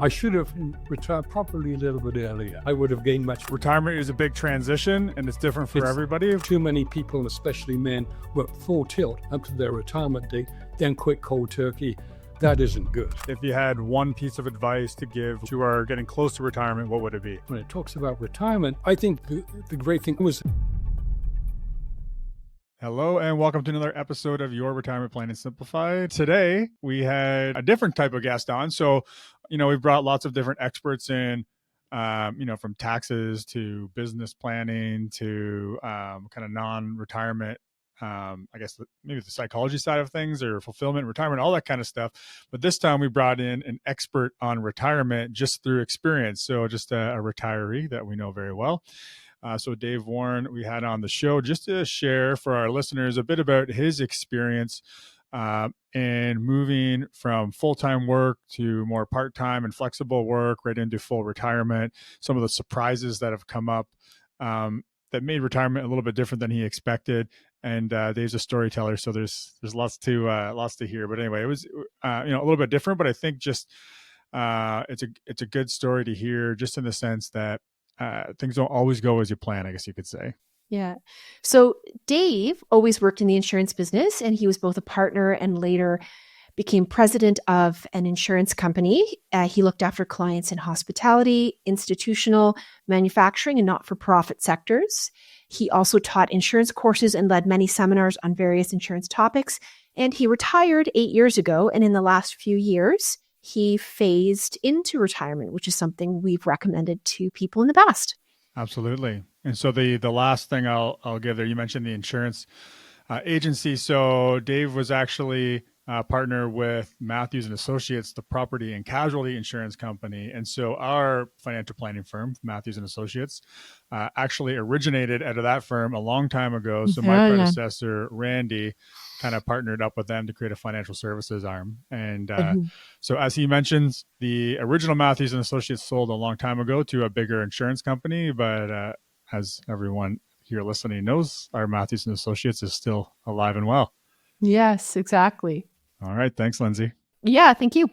I should have retired probably a little bit earlier. I would have gained much. Retirement is a big transition, and it's different for everybody. Too many people, especially men, work full tilt up to their retirement date, then quit cold turkey. That isn't good. If you had one piece of advice to give to our getting close to retirement, what would it be? When it talks about retirement, I think the great thing was... Hello, and welcome to another episode of Your Retirement Planning Simplified. Today, we had a different type of guest on. So, we've brought lots of different experts in, from taxes to business planning to kind of non-retirement, I guess maybe the psychology side of things or fulfillment, retirement, all that kind of stuff. But this time we brought in an expert on retirement just through experience. So just a retiree that we know very well. So Dave Warren, we had on the show just to share for our listeners a bit about his experience in moving from full-time work to more part-time and flexible work right into full retirement, some of the surprises that have come up that made retirement a little bit different than he expected. And Dave's a storyteller, so there's lots to hear. But anyway, it was a little bit different, but I think just it's a good story to hear, just in the sense that things don't always go as you plan, I guess you could say. Yeah. So Dave always worked in the insurance business, and he was both a partner and later became president of an insurance company. He looked after clients in hospitality, institutional, manufacturing, and not-for-profit sectors. He also taught insurance courses and led many seminars on various insurance topics. And he retired 8 years ago. And in the last few years, he phased into retirement, which is something we've recommended to people in the past. Absolutely. And so the last thing I'll give there, you mentioned the insurance agency. So Dave was actually a partner with Matthews and Associates, the property and casualty insurance company. And so our financial planning firm, Matthews and Associates, actually originated out of that firm a long time ago. So my predecessor, Randy, kind of partnered up with them to create a financial services arm. And so as he mentions, the original Matthews and Associates sold a long time ago to a bigger insurance company. But as everyone here listening knows, our Matthews and Associates is still alive and well. Yes, exactly. All right. Thanks, Lindsay. Yeah, thank you.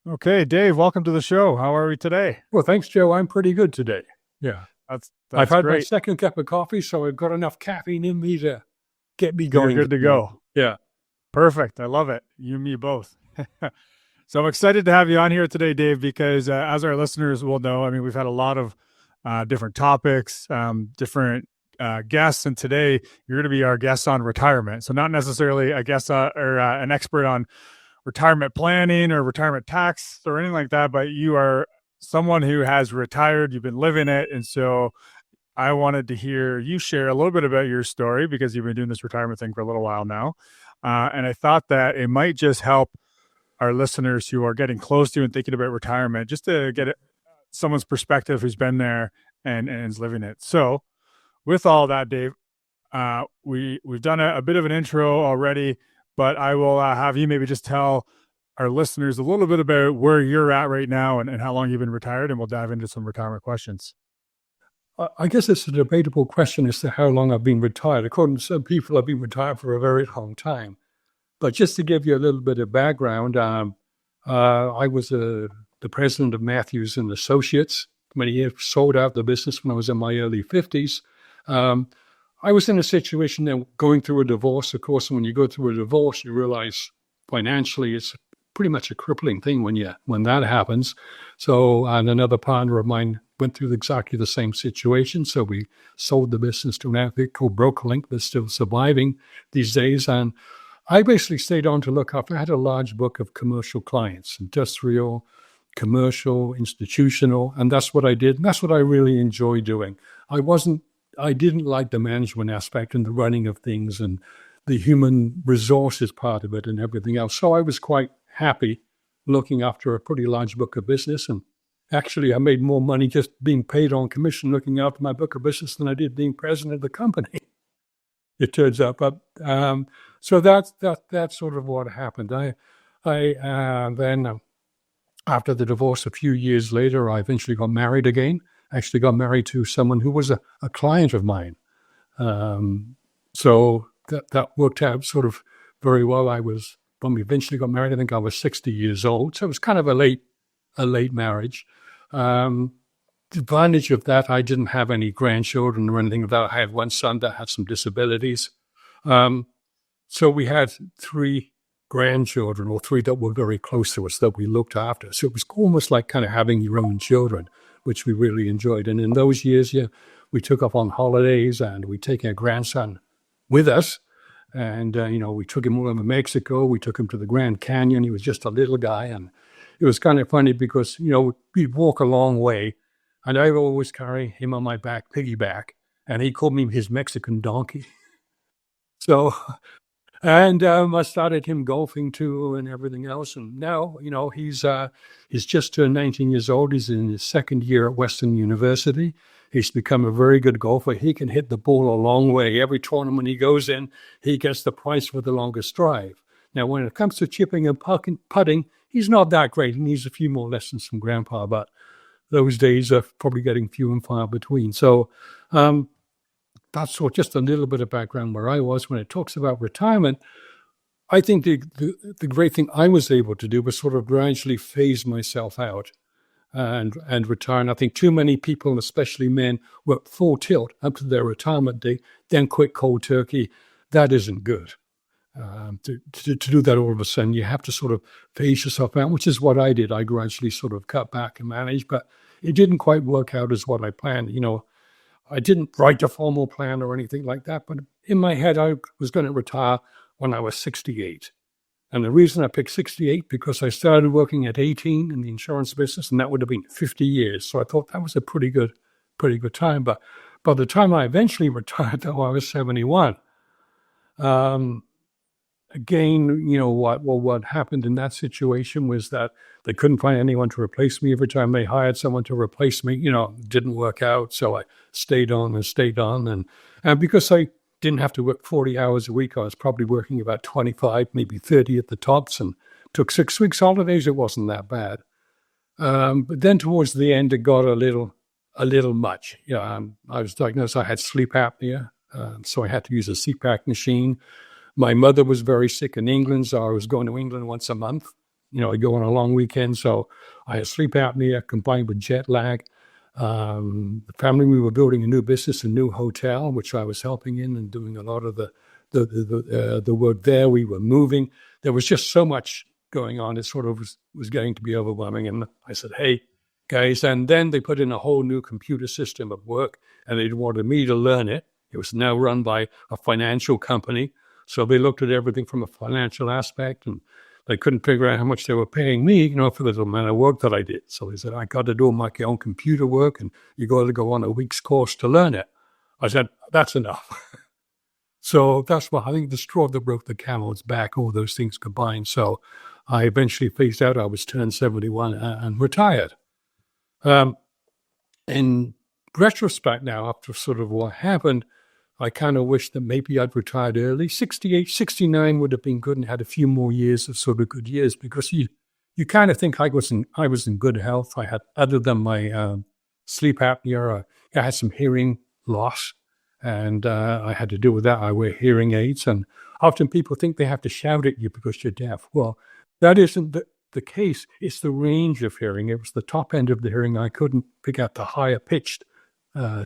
Okay, Dave, welcome to the show. How are we today? Well, thanks, Joe. I'm pretty good today. Yeah. That's I've had great. my second cup of coffee, so I've got enough caffeine in me to get me going. You're good to go. Yeah. Perfect. I love it. You and me both. So I'm excited to have you on here today, Dave, because as our listeners will know, we've had a lot of different topics, different guests, and today you're going to be our guest on retirement. So not necessarily a guest or an expert on retirement planning or retirement tax or anything like that, but you are someone who has retired, you've been living it. And so I wanted to hear you share a little bit about your story, because you've been doing this retirement thing for a little while now. And I thought that it might just help our listeners who are getting close to and thinking about retirement, just to get someone's perspective who's been there and is living it. So with all that, Dave, we've done a bit of an intro already, but I will have you maybe just tell our listeners a little bit about where you're at right now and how long you've been retired, and we'll dive into some retirement questions. I guess it's a debatable question as to how long I've been retired. According to some people, I've been retired for a very long time. But just to give you a little bit of background, I was the president of Matthews and Associates when he sold out the business when I was in my early 50s. I was in a situation then going through a divorce. Of course, when you go through a divorce, you realize financially it's pretty much a crippling thing when that happens. So, and another partner of mine went through exactly the same situation. So we sold the business to an outfit called BrokerLink that's still surviving these days. And I basically stayed on to look after. I had a large book of commercial clients, industrial, commercial, institutional, and that's what I did. And that's what I really enjoy doing. I didn't like the management aspect and the running of things and the human resources part of it and everything else. So I was quite happy looking after a pretty large book of business. And actually, I made more money just being paid on commission looking after my book of business than I did being president of the company, it turns out. But so that's sort of what happened. I then after the divorce, a few years later, I eventually got married again. I actually got married to someone who was a client of mine. So that worked out sort of very well. When we eventually got married, I think I was 60 years old. So it was kind of a late a late marriage. The advantage of that, I didn't have any grandchildren or anything like that. I had one son that had some disabilities. So we had 3 grandchildren, or 3 that were very close to us that we looked after. So it was almost like kind of having your own children, which we really enjoyed. And in those years, we took off on holidays and we'd take our grandson with us. And, we took him over to Mexico. We took him to the Grand Canyon. He was just a little guy. And it was kind of funny because, we'd walk a long way. And I would always carry him on my back, piggyback. And he called me his Mexican donkey. So, and I started him golfing too and everything else. And now, he's just turned 19 years old. He's in his second year at Western University. He's become a very good golfer. He can hit the ball a long way. Every tournament he goes in, he gets the prize for the longest drive. Now, when it comes to chipping and putting, he's not that great. He needs a few more lessons from Grandpa, but those days are probably getting few and far between. So that's just a little bit of background where I was. When it talks about retirement, I think the great thing I was able to do was sort of gradually phase myself out and retire. And I think too many people, especially men, work full tilt up to their retirement date, then quit cold turkey. That isn't good. To do that all of a sudden, you have to sort of phase yourself out, which is what I did. I gradually sort of cut back and managed, but it didn't quite work out as what I planned. I didn't write a formal plan or anything like that, but in my head, I was going to retire when I was 68. And the reason I picked 68, because I started working at 18 in the insurance business, and that would have been 50 years. So I thought that was a pretty good time. But by the time I eventually retired, though, I was 71. Again, what happened in that situation was that they couldn't find anyone to replace me. Every time they hired someone to replace me, it didn't work out. So I stayed on. And because I didn't have to work 40 hours a week, I was probably working about 25, maybe 30 at the tops, and took 6 weeks holidays. It wasn't that bad. But then towards the end, it got a little much. I was diagnosed. I had sleep apnea, so I had to use a CPAP machine. My mother was very sick in England, so I was going to England once a month. I'd go on a long weekend, so I had sleep apnea combined with jet lag. The family, we were building a new business, a new hotel, which I was helping in and doing a lot of the work there. We were moving. There was just so much going on. It sort of was getting to be overwhelming. And I said, hey, guys, and then they put in a whole new computer system at work, and they wanted me to learn it. It was now run by a financial company. So they looked at everything from a financial aspect, and they couldn't figure out how much they were paying me, for the amount of work that I did. So they said, I got to do my own computer work, and you got to go on a week's course to learn it. I said, that's enough. So that's what I think the straw that broke the camel's back, all those things combined. So I eventually phased out. I was turned 71 and retired. In retrospect now, after sort of what happened, I kind of wish that maybe I'd retired early. 68, 69 would have been good and had a few more years of sort of good years, because you kind of think I was in good health. I had, other than my sleep apnea, I had some hearing loss, and I had to deal with that. I wear hearing aids, and often people think they have to shout at you because you're deaf. Well, that isn't the case. It's the range of hearing. It was the top end of the hearing. I couldn't pick out the higher pitched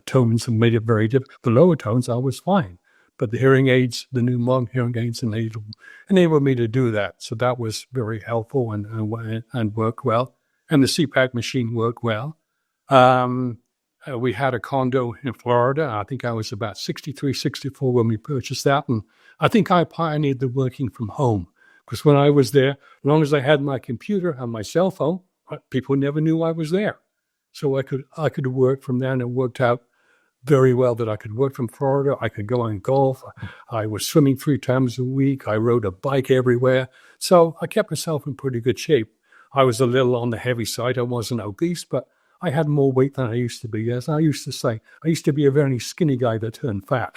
tones and made it very difficult. The lower tones, I was fine. But the hearing aids, the new modern hearing aids, enabled me to do that. So that was very helpful and worked well. And the CPAP machine worked well. We had a condo in Florida. I think I was about 63, 64 when we purchased that. And I think I pioneered the working from home. Because when I was there, as long as I had my computer and my cell phone, people never knew I was there. So I could work from there, and it worked out very well that I could work from Florida. I could go and golf. I was swimming 3 times a week. I rode a bike everywhere. So I kept myself in pretty good shape. I was a little on the heavy side. I wasn't obese, but I had more weight than I used to be. As I used to say, I used to be a very skinny guy that turned fat.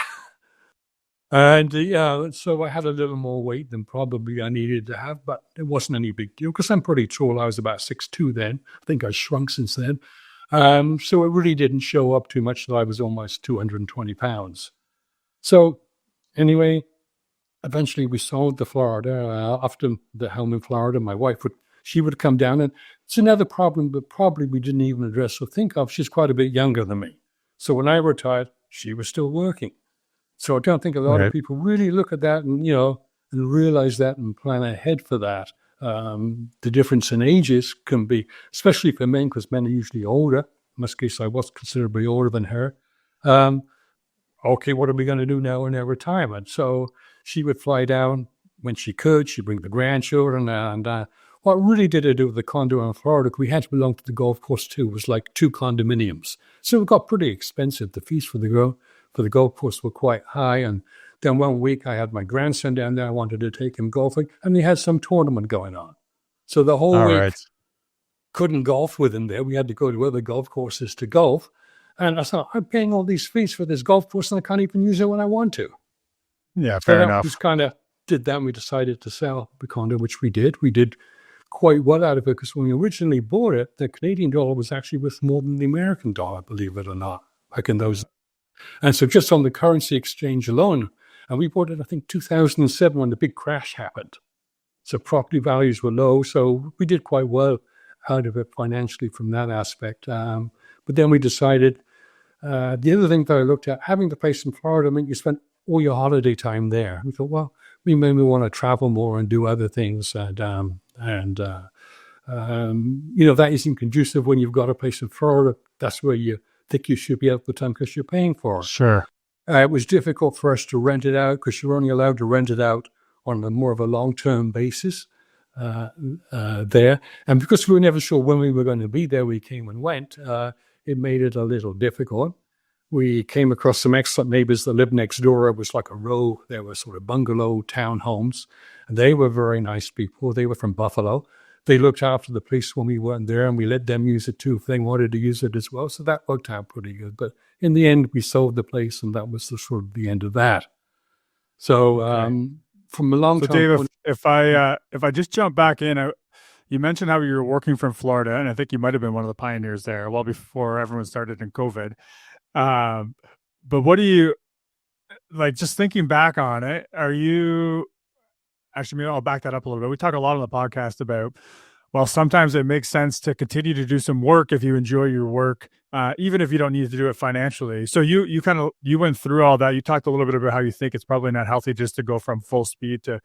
And so I had a little more weight than probably I needed to have, but it wasn't any big deal because I'm pretty tall. I was about 6'2" then. I think I shrunk since then. So it really didn't show up too much that I was almost 220 pounds. So anyway, eventually we sold the Florida. After the home in Florida, my wife she would come down, and it's another problem that probably we didn't even address or think of. She's quite a bit younger than me. So when I retired, she was still working. So I don't think a lot of Right. people really look at that and, and realize that and plan ahead for that. The difference in ages can be, especially for men, because men are usually older. In this case, I was considerably older than her. Okay, what are we going to do now in our retirement? So she would fly down when she could. She'd bring the grandchildren. And what really did I do with the condo in Florida, we had to belong to the golf course too, was like 2 condominiums. So it got pretty expensive. The fees for the golf course were quite high. And then one week I had my grandson down there. I wanted to take him golfing, and they had some tournament going on. So the whole All week right. couldn't golf with him there. We had to go to other golf courses to golf. And I thought, I'm paying all these fees for this golf course and I can't even use it when I want to. Yeah, So fair that enough. was kind of did that. And we decided to sell the condo, which we did. We did quite well out of it because when we originally bought it, the Canadian dollar was actually worth more than the American dollar, believe it or not, back in those. And so just on the currency exchange alone, and we bought it, I think, 2007 when the big crash happened. So property values were low. So we did quite well out of it financially from that aspect. But then we decided, the other thing that I looked at, having the place in Florida meant you spent all your holiday time there. We thought, well, we maybe want to travel more and do other things. That isn't conducive when you've got a place in Florida. That's where you think you should be at the time because you're paying for it. Sure. It was difficult for us to rent it out because you're only allowed to rent it out on more of a long-term basis there. And because we were never sure when we were going to be there, we came and went. It made it a little difficult. We came across some excellent neighbors that lived next door. It was like a row. There were sort of bungalow townhomes. And they were very nice people. They were from Buffalo. They looked after the place when we weren't there, and we let them use it too if they wanted to use it as well. So that worked out pretty good. But in the end, we sold the place, and that was sort of the end of that. So from a long So time Dave, if I just jump back in, you mentioned how you were working from Florida, and I think you might have been one of the pioneers there, well before everyone started in COVID. But what do you like? Just thinking back on it, are you actually? Maybe I'll back that up a little bit. We talk a lot on the podcast about, well, sometimes it makes sense to continue to do some work if you enjoy your work, even if you don't need to do it financially. So you went through all that. You talked a little bit about how you think it's probably not healthy just to go from full speed to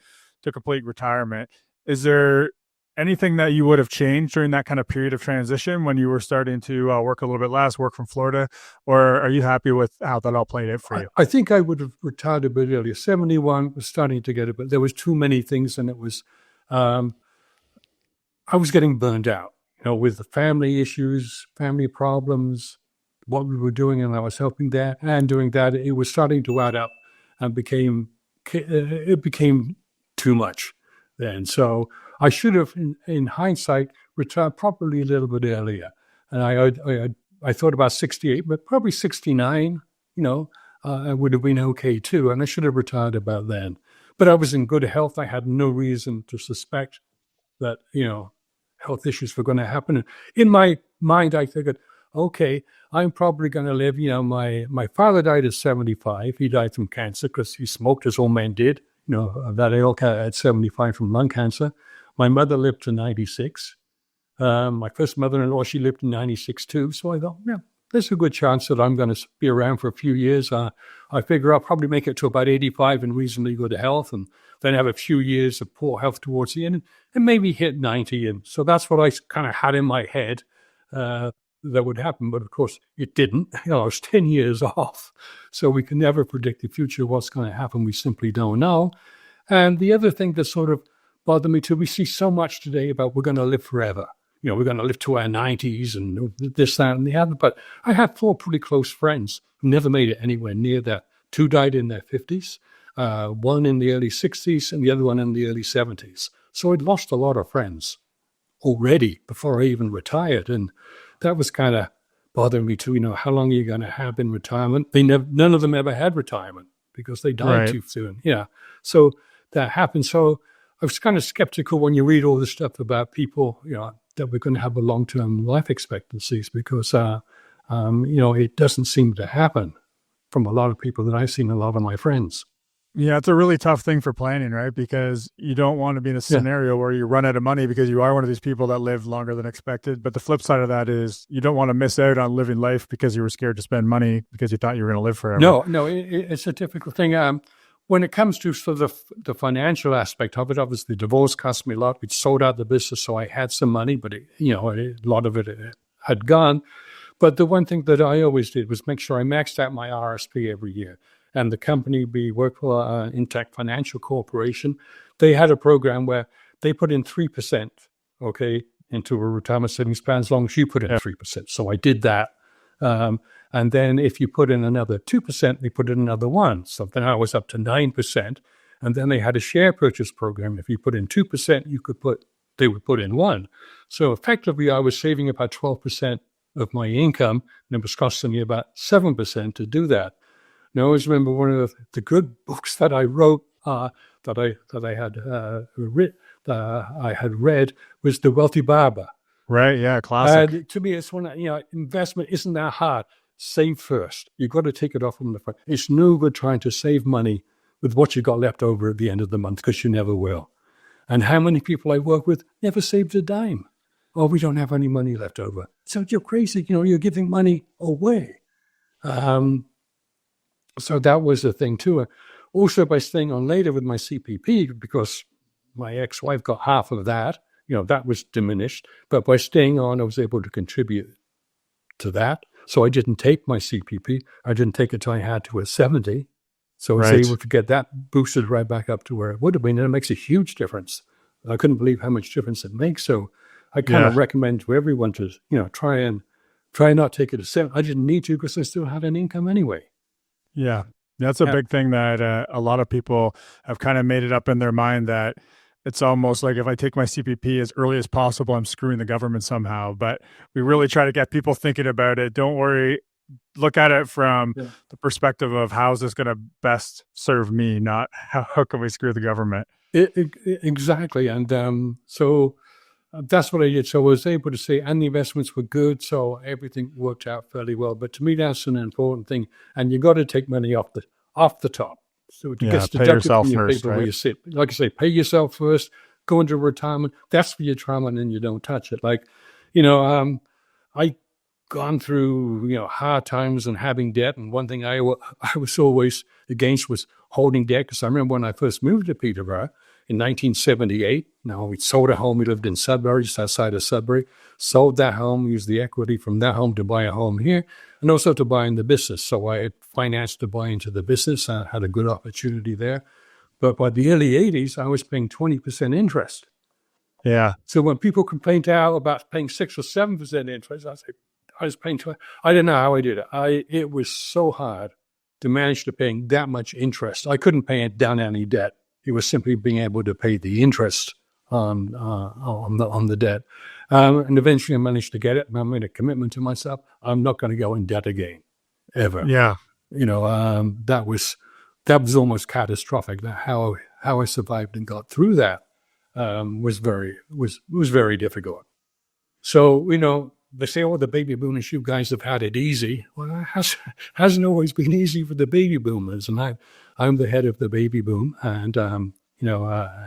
complete retirement. Is there anything that you would have changed during that kind of period of transition when you were starting to work a little bit less, work from Florida, or are you happy with how that all played out for you? I think I would have retired a bit earlier. 71 was starting to get it, but there was too many things, and it was I was getting burned out, with the family issues, family problems, what we were doing, and I was helping that and doing that. It was starting to add up and became too much then. So I should have, in hindsight, retired probably a little bit earlier. And I thought about 68, but probably 69, would have been okay too. And I should have retired about then. But I was in good health. I had no reason to suspect that, health issues were going to happen. And in my mind, I figured, okay, I'm probably going to live, my father died at 75. He died from cancer because he smoked, as all men did, that ilk at 75 from lung cancer. My mother lived to 96. My first mother-in-law, she lived to 96 too. So I thought, yeah, there's a good chance that I'm going to be around for a few years. I figure I'll probably make it to about 85 in reasonably good health, and then have a few years of poor health towards the end, and maybe hit 90. And so that's what I kind of had in my head that would happen. But of course, it didn't. I was 10 years off. So we can never predict the future, what's going to happen. We simply don't know. And the other thing that sort of bothered me too, we see so much today about we're going to live forever. We're going to live to our 90s and this, that, and the other. But I had 4 pretty close friends who never made it anywhere near that. 2 died in their 50s, one in the early 60s, and the other one in the early 70s. So I'd lost a lot of friends already before I even retired. And that was kind of bothering me too. How long are you going to have in retirement? None of them ever had retirement because they died too soon. Yeah. So that happened. So I was kind of skeptical when you read all this stuff about people, that we're going to have a long-term life expectancies because, it doesn't seem to happen from a lot of people that I've seen, a lot of my friends. Yeah, it's a really tough thing for planning, right? Because you don't want to be in a Yeah. scenario where you run out of money because you are one of these people that live longer than expected. But the flip side of that is you don't want to miss out on living life because you were scared to spend money because you thought you were going to live forever. No, it's a difficult thing. When it comes to sort of the financial aspect of it, obviously divorce cost me a lot. We sold out the business, so I had some money, but a lot of it had gone. But the one thing that I always did was make sure I maxed out my RSP every year. And the company we work for, Intact Financial Corporation, they had a program where they put in 3%, okay, into a retirement savings plan as long as you put in 3%. So I did that. And then if you put in another 2%, they put in another 1%. So then I was up to 9%. And then they had a share purchase program. If you put in 2%, they would put in 1%. So effectively, I was saving about 12% of my income, and it was costing me about 7% to do that. And I always remember one of the good books that I wrote, that I had read, was The Wealthy Barber. Right? Yeah, classic. To me, it's one investment isn't that hard. Save first. You've got to take it off from the front. It's no good trying to save money with what you got left over at the end of the month, because you never will. And how many people I work with never saved a dime? Oh, we don't have any money left over. So you're crazy. You're giving money away. So that was the thing too. Also, by staying on later with my CPP, because my ex-wife got half of that, that was diminished. But by staying on, I was able to contribute to that. So I didn't take my CPP. I didn't take it till I had to at 70. So I was able to get that boosted right back up to where it would have been. And it makes a huge difference. I couldn't believe how much difference it makes. So I kind of recommend to everyone to, try not take it to 70. I didn't need to because I still had an income anyway. Yeah. That's a big thing that a lot of people have kind of made it up in their mind that it's almost like if I take my CPP as early as possible, I'm screwing the government somehow. But we really try to get people thinking about it. Don't worry. Look at it from the perspective of how is this going to best serve me, not how can we screw the government. Exactly. And so that's what I did. So I was able to say, and the investments were good. So everything worked out fairly well. But to me, that's an important thing. And you got to take money off the top. So it gets deducted from your paper where you sit. Like I say, pay yourself first, go into retirement. That's for your retirement and you don't touch it. Like, I gone through, hard times and having debt. And one thing I was always against was holding debt. Because I remember when I first moved to Peterborough in 1978, we sold a home. We lived in Sudbury, just outside of Sudbury. Sold that home, used the equity from that home to buy a home here, and also to buy in the business. So I had financed to buy into the business. I had a good opportunity there. But by the early 80s, I was paying 20% interest. Yeah. So when people complained out about paying 6 or 7% interest, I was paying 20. I didn't know how I did it. It was so hard to manage to paying that much interest. I couldn't pay down any debt. It was simply being able to pay the interest on the debt. And eventually I managed to get it. I made a commitment to myself. I'm not going to go in debt again, ever. Yeah. That was almost catastrophic. How I survived and got through that was very difficult. So, they say, the baby boomers, you guys have had it easy. Well, it hasn't always been easy for the baby boomers. And I'm the head of the baby boom. And,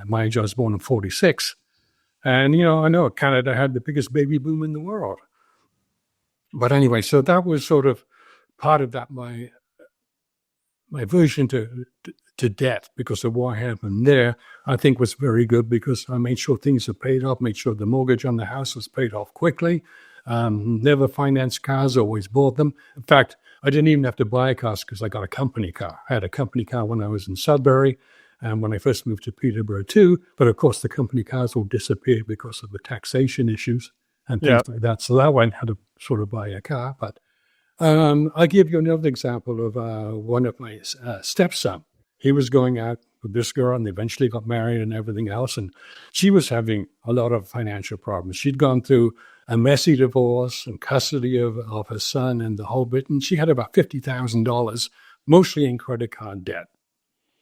my age, I was born in 46. And, I know Canada had the biggest baby boom in the world. But anyway, so that was sort of part of that, my aversion to debt because of what happened there, I think was very good because I made sure things were paid off, made sure the mortgage on the house was paid off quickly. Never financed cars, always bought them. In fact, I didn't even have to buy a car because I got a company car. I had a company car when I was in Sudbury and when I first moved to Peterborough too. But of course, the company cars all disappeared because of the taxation issues and things like that. So that one had to sort of buy a car. But I'll give you another example of one of my stepson. He was going out with this girl and they eventually got married and everything else. And she was having a lot of financial problems. She'd gone through a messy divorce and custody of her son and the whole bit. And she had about $50,000, mostly in credit card debt.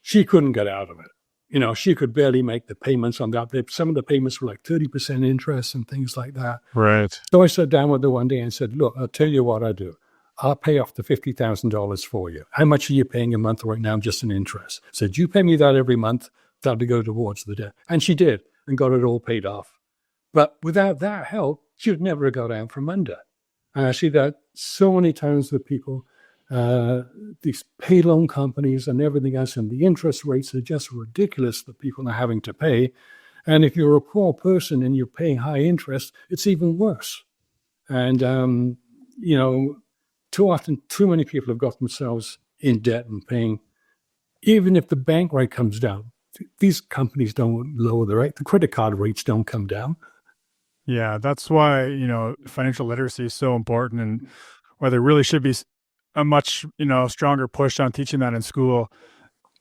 She couldn't get out of it. She could barely make the payments on that. Some of the payments were like 30% interest and things like that. Right. So I sat down with her one day and said, look, I'll tell you what I do. I'll pay off the $50,000 for you. How much are you paying a month right now just in interest? Said, you pay me that every month, that'll go towards the debt. And she did and got it all paid off. But without that help, she would never have got out from under. And I see that so many times with people, these pay loan companies and everything else, and the interest rates are just ridiculous that people are having to pay. And if you're a poor person and you're paying high interest, it's even worse. And, too often, too many people have got themselves in debt and paying, even if the bank rate comes down. These companies don't lower the rate. The credit card rates don't come down. Yeah, that's why, financial literacy is so important, and why there really should be a much, stronger push on teaching that in school.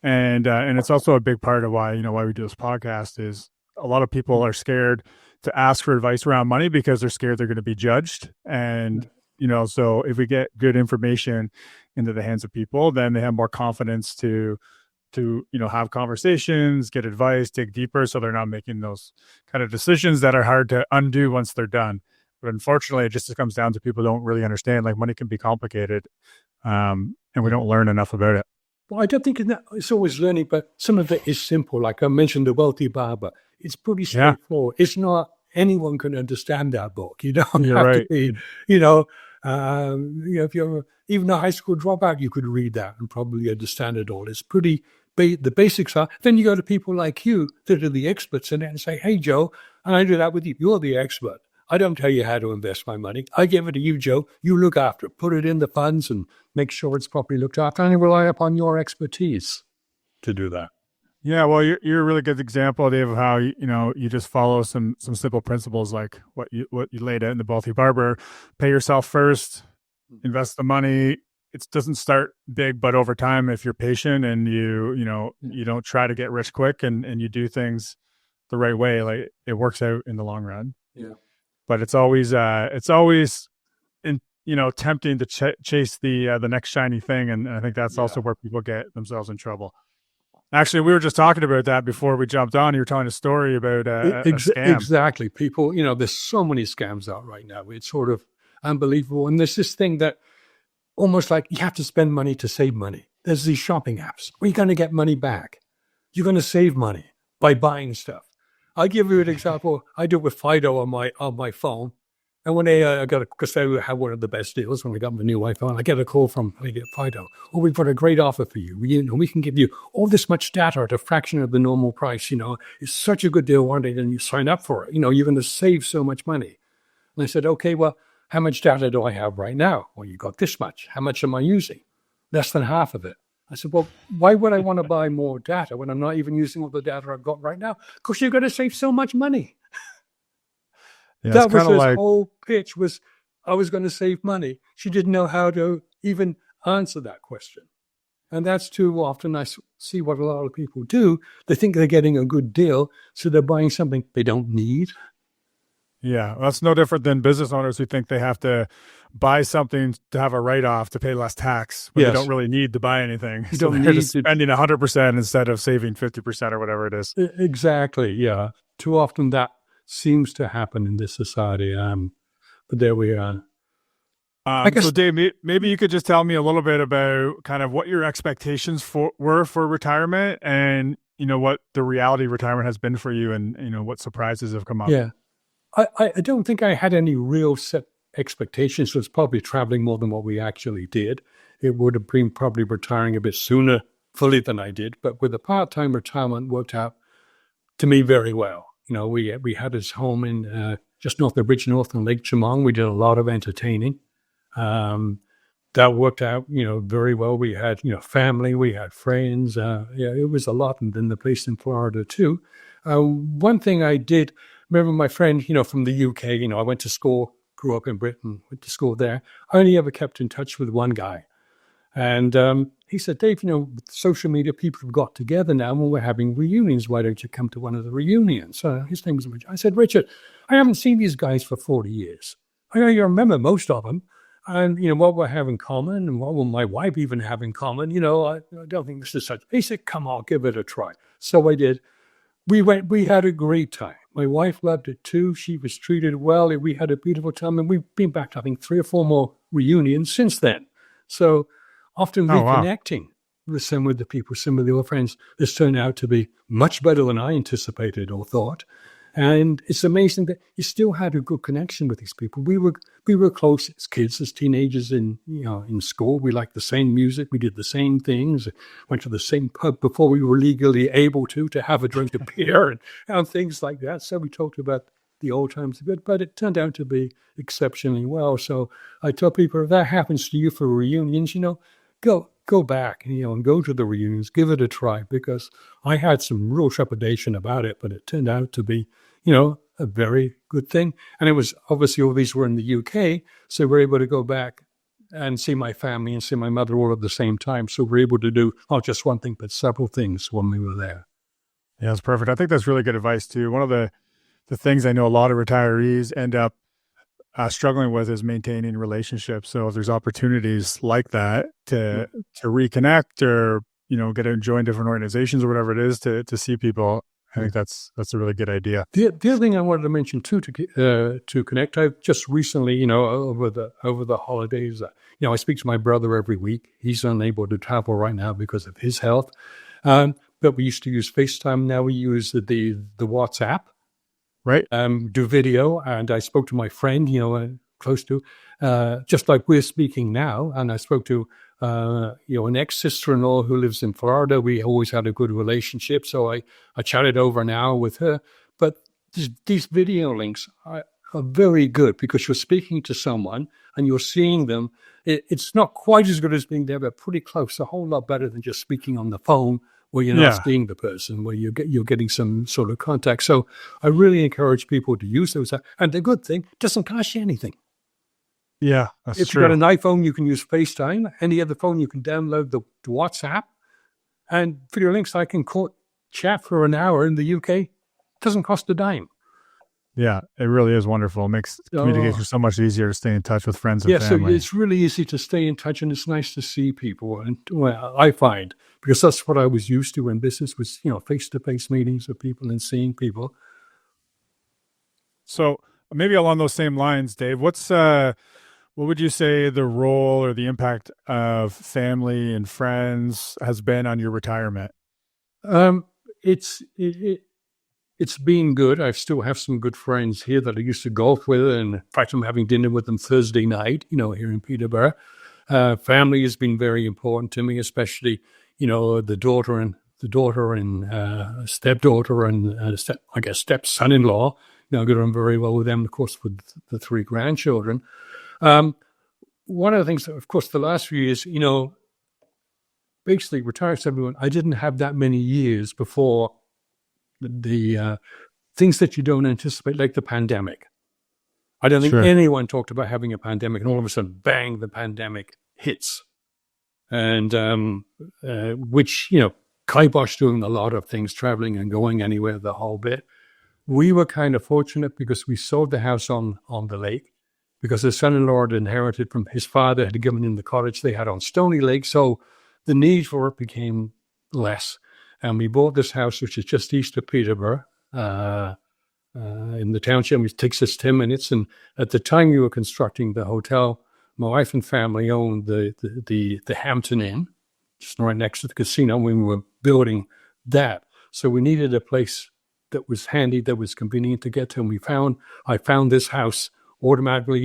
And it's also a big part of why we do this podcast is a lot of people are scared to ask for advice around money because they're scared they're going to be judged. And, so if we get good information into the hands of people, then they have more confidence to have conversations, get advice, dig deeper, so they're not making those kind of decisions that are hard to undo once they're done. But unfortunately, it just comes down to people don't really understand, like, money can be complicated, and we don't learn enough about it. Well, I don't think it's always learning, but some of it is simple. Like I mentioned, The Wealthy Barber. It's pretty straightforward. It's not, anyone can understand that book. You don't have to be, if you're even a high school dropout, you could read that and probably understand it all. It's pretty, the basics are, then you go to people like you that are the experts in it and say, hey, Joe, and I do that with you. You're the expert. I don't tell you how to invest my money. I give it to you, Joe. You look after it, put it in the funds and make sure it's properly looked after. And I rely upon your expertise to do that. Yeah, well, you're a really good example, Dave, of how you just follow some simple principles like what you laid out in The Wealthy Barber. Pay yourself first, invest the money. It doesn't start big, but over time, if you're patient and you don't try to get rich quick and you do things the right way, like, it works out in the long run. Yeah. But it's always tempting to chase the next shiny thing, and I think that's also where people get themselves in trouble. Actually, we were just talking about that before we jumped on. You were telling a story about a scam. Exactly. People, there's so many scams out right now. It's sort of unbelievable. And there's this thing that almost like you have to spend money to save money. There's these shopping apps where you're going to get money back. You're going to save money by buying stuff. I'll give you an example. I do it with Fido on my phone. And when because they have one of the best deals when I got my new iPhone, I get a call from Fido. Oh, we've got a great offer for you. We can give you all this much data at a fraction of the normal price. It's such a good deal, aren't it? And you sign up for it. You're going to save so much money. And I said, okay, well, how much data do I have right now? Well, you got this much. How much am I using? Less than half of it. I said, well, why would I want to buy more data when I'm not even using all the data I've got right now? Because you're going to save so much money. Yeah, that was his whole pitch, was I was going to save money. She didn't know how to even answer that question. And that's too often I see what a lot of people do. They think they're getting a good deal, so they're buying something they don't need. Yeah, well, that's no different than business owners who think they have to buy something to have a write-off to pay less tax, but they don't really need to buy anything. You don't need to spending 100% instead of saving 50% or whatever it is. Exactly, yeah. Too often that seems to happen in this society, but there we are. So Dave, maybe you could just tell me a little bit about kind of what your expectations were for retirement, and what the reality of retirement has been for you, and what surprises have come up. Yeah, I don't think I had any real set expectations. It was probably traveling more than what we actually did. It would have been probably retiring a bit sooner fully than I did, but with a part-time retirement worked out to me very well. We had his home in just north of Bridgenorth and Lake Chemong. We did a lot of entertaining. That worked out, very well. We had, family, we had friends. It was a lot. And then the place in Florida too. One thing I did, remember my friend, from the UK, I went to school, grew up in Britain, went to school there. I only ever kept in touch with one guy. And he said, Dave, with social media, people have got together now and we're having reunions. Why don't you come to one of the reunions? His name was Richard. I said, Richard, I haven't seen these guys for 40 years. I know you remember most of them. And, what we have in common and what will my wife even have in common, I don't think this is such. He said, come on, give it a try. So I did. We went, we had a great time. My wife loved it too. She was treated well. We had a beautiful time. And we've been back to, I think, 3 or 4 more reunions since then. So often Oh, wow. reconnecting with some of the people, some of the old friends, this turned out to be much better than I anticipated or thought. And it's amazing that you still had a good connection with these people. We were close as kids, as teenagers in school. We liked the same music. We did the same things. Went to the same pub before we were legally able to have a drink of beer and things like that. So we talked about the old times a bit, but it turned out to be exceptionally well. So I tell people, if that happens to you for reunions, go back, and go to the reunions, give it a try, because I had some real trepidation about it, but it turned out to be, a very good thing. And it was obviously all these were in the UK, so we're able to go back and see my family and see my mother all at the same time. So we're able to do not just one thing, but several things when we were there. Yeah, that's perfect. I think that's really good advice too. One of the things I know a lot of retirees end up struggling with is maintaining relationships. So if there's opportunities like that to reconnect or, get to join different organizations or whatever it is to see people, I think that's a really good idea. The other thing I wanted to mention too, to connect, I've just recently, over the holidays, I speak to my brother every week. He's unable to travel right now because of his health. But we used to use FaceTime. Now we use the WhatsApp. Right. Do video. And I spoke to my friend, close to, just like we're speaking now. And I spoke to, an ex-sister-in-law who lives in Florida. We always had a good relationship. So I chatted over an hour with her. But these video links are very good because you're speaking to someone and you're seeing them. It's not quite as good as being there, but pretty close, a whole lot better than just speaking on the phone, where you're not seeing the person, where you're getting some sort of contact. So I really encourage people to use those. And the good thing, it doesn't cost you anything. Yeah, that's if true. If you've got an iPhone, you can use FaceTime. Any other phone, you can download the WhatsApp. And video links, I can chat for an hour in the UK. It doesn't cost a dime. Yeah, it really is wonderful. It makes communication so much easier to stay in touch with friends and family. So it's really easy to stay in touch, and it's nice to see people. And I find, because that's what I was used to in business, was face-to-face meetings with people and seeing people. So maybe along those same lines, Dave, what would you say the role or the impact of family and friends has been on your retirement? It's been good. I still have some good friends here that I used to golf with, and in fact, I'm having dinner with them Thursday night, here in Peterborough. Family has been very important to me, especially, the daughter and stepdaughter and stepson-in-law. I get on very well with them, of course, with the 3 grandchildren. One of the things that, of course, the last few years, basically retired everyone. I didn't have that many years before the things that you don't anticipate, like the pandemic. I don't think anyone talked about having a pandemic, and all of a sudden, bang, the pandemic hits. And which, kibosh doing a lot of things, traveling and going anywhere, the whole bit. We were kind of fortunate because we sold the house on the lake, because his son-in-law had inherited from his father, had given him the cottage they had on Stony Lake. So the need for it became less. And we bought this house, which is just east of Peterborough, in the township. It takes us 10 minutes. And at the time we were constructing the hotel, my wife and family owned the Hampton Inn, just right next to the casino. We were building that. So we needed a place that was handy, that was convenient to get to. And I found this house automatically,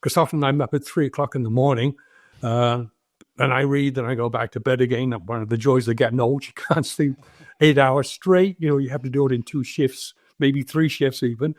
because often I'm up at 3:00 in the morning, and I read, and I go back to bed again. One of the joys of getting old, you can't sleep 8 hours straight. You have to do it in 2 shifts, maybe 3 shifts even.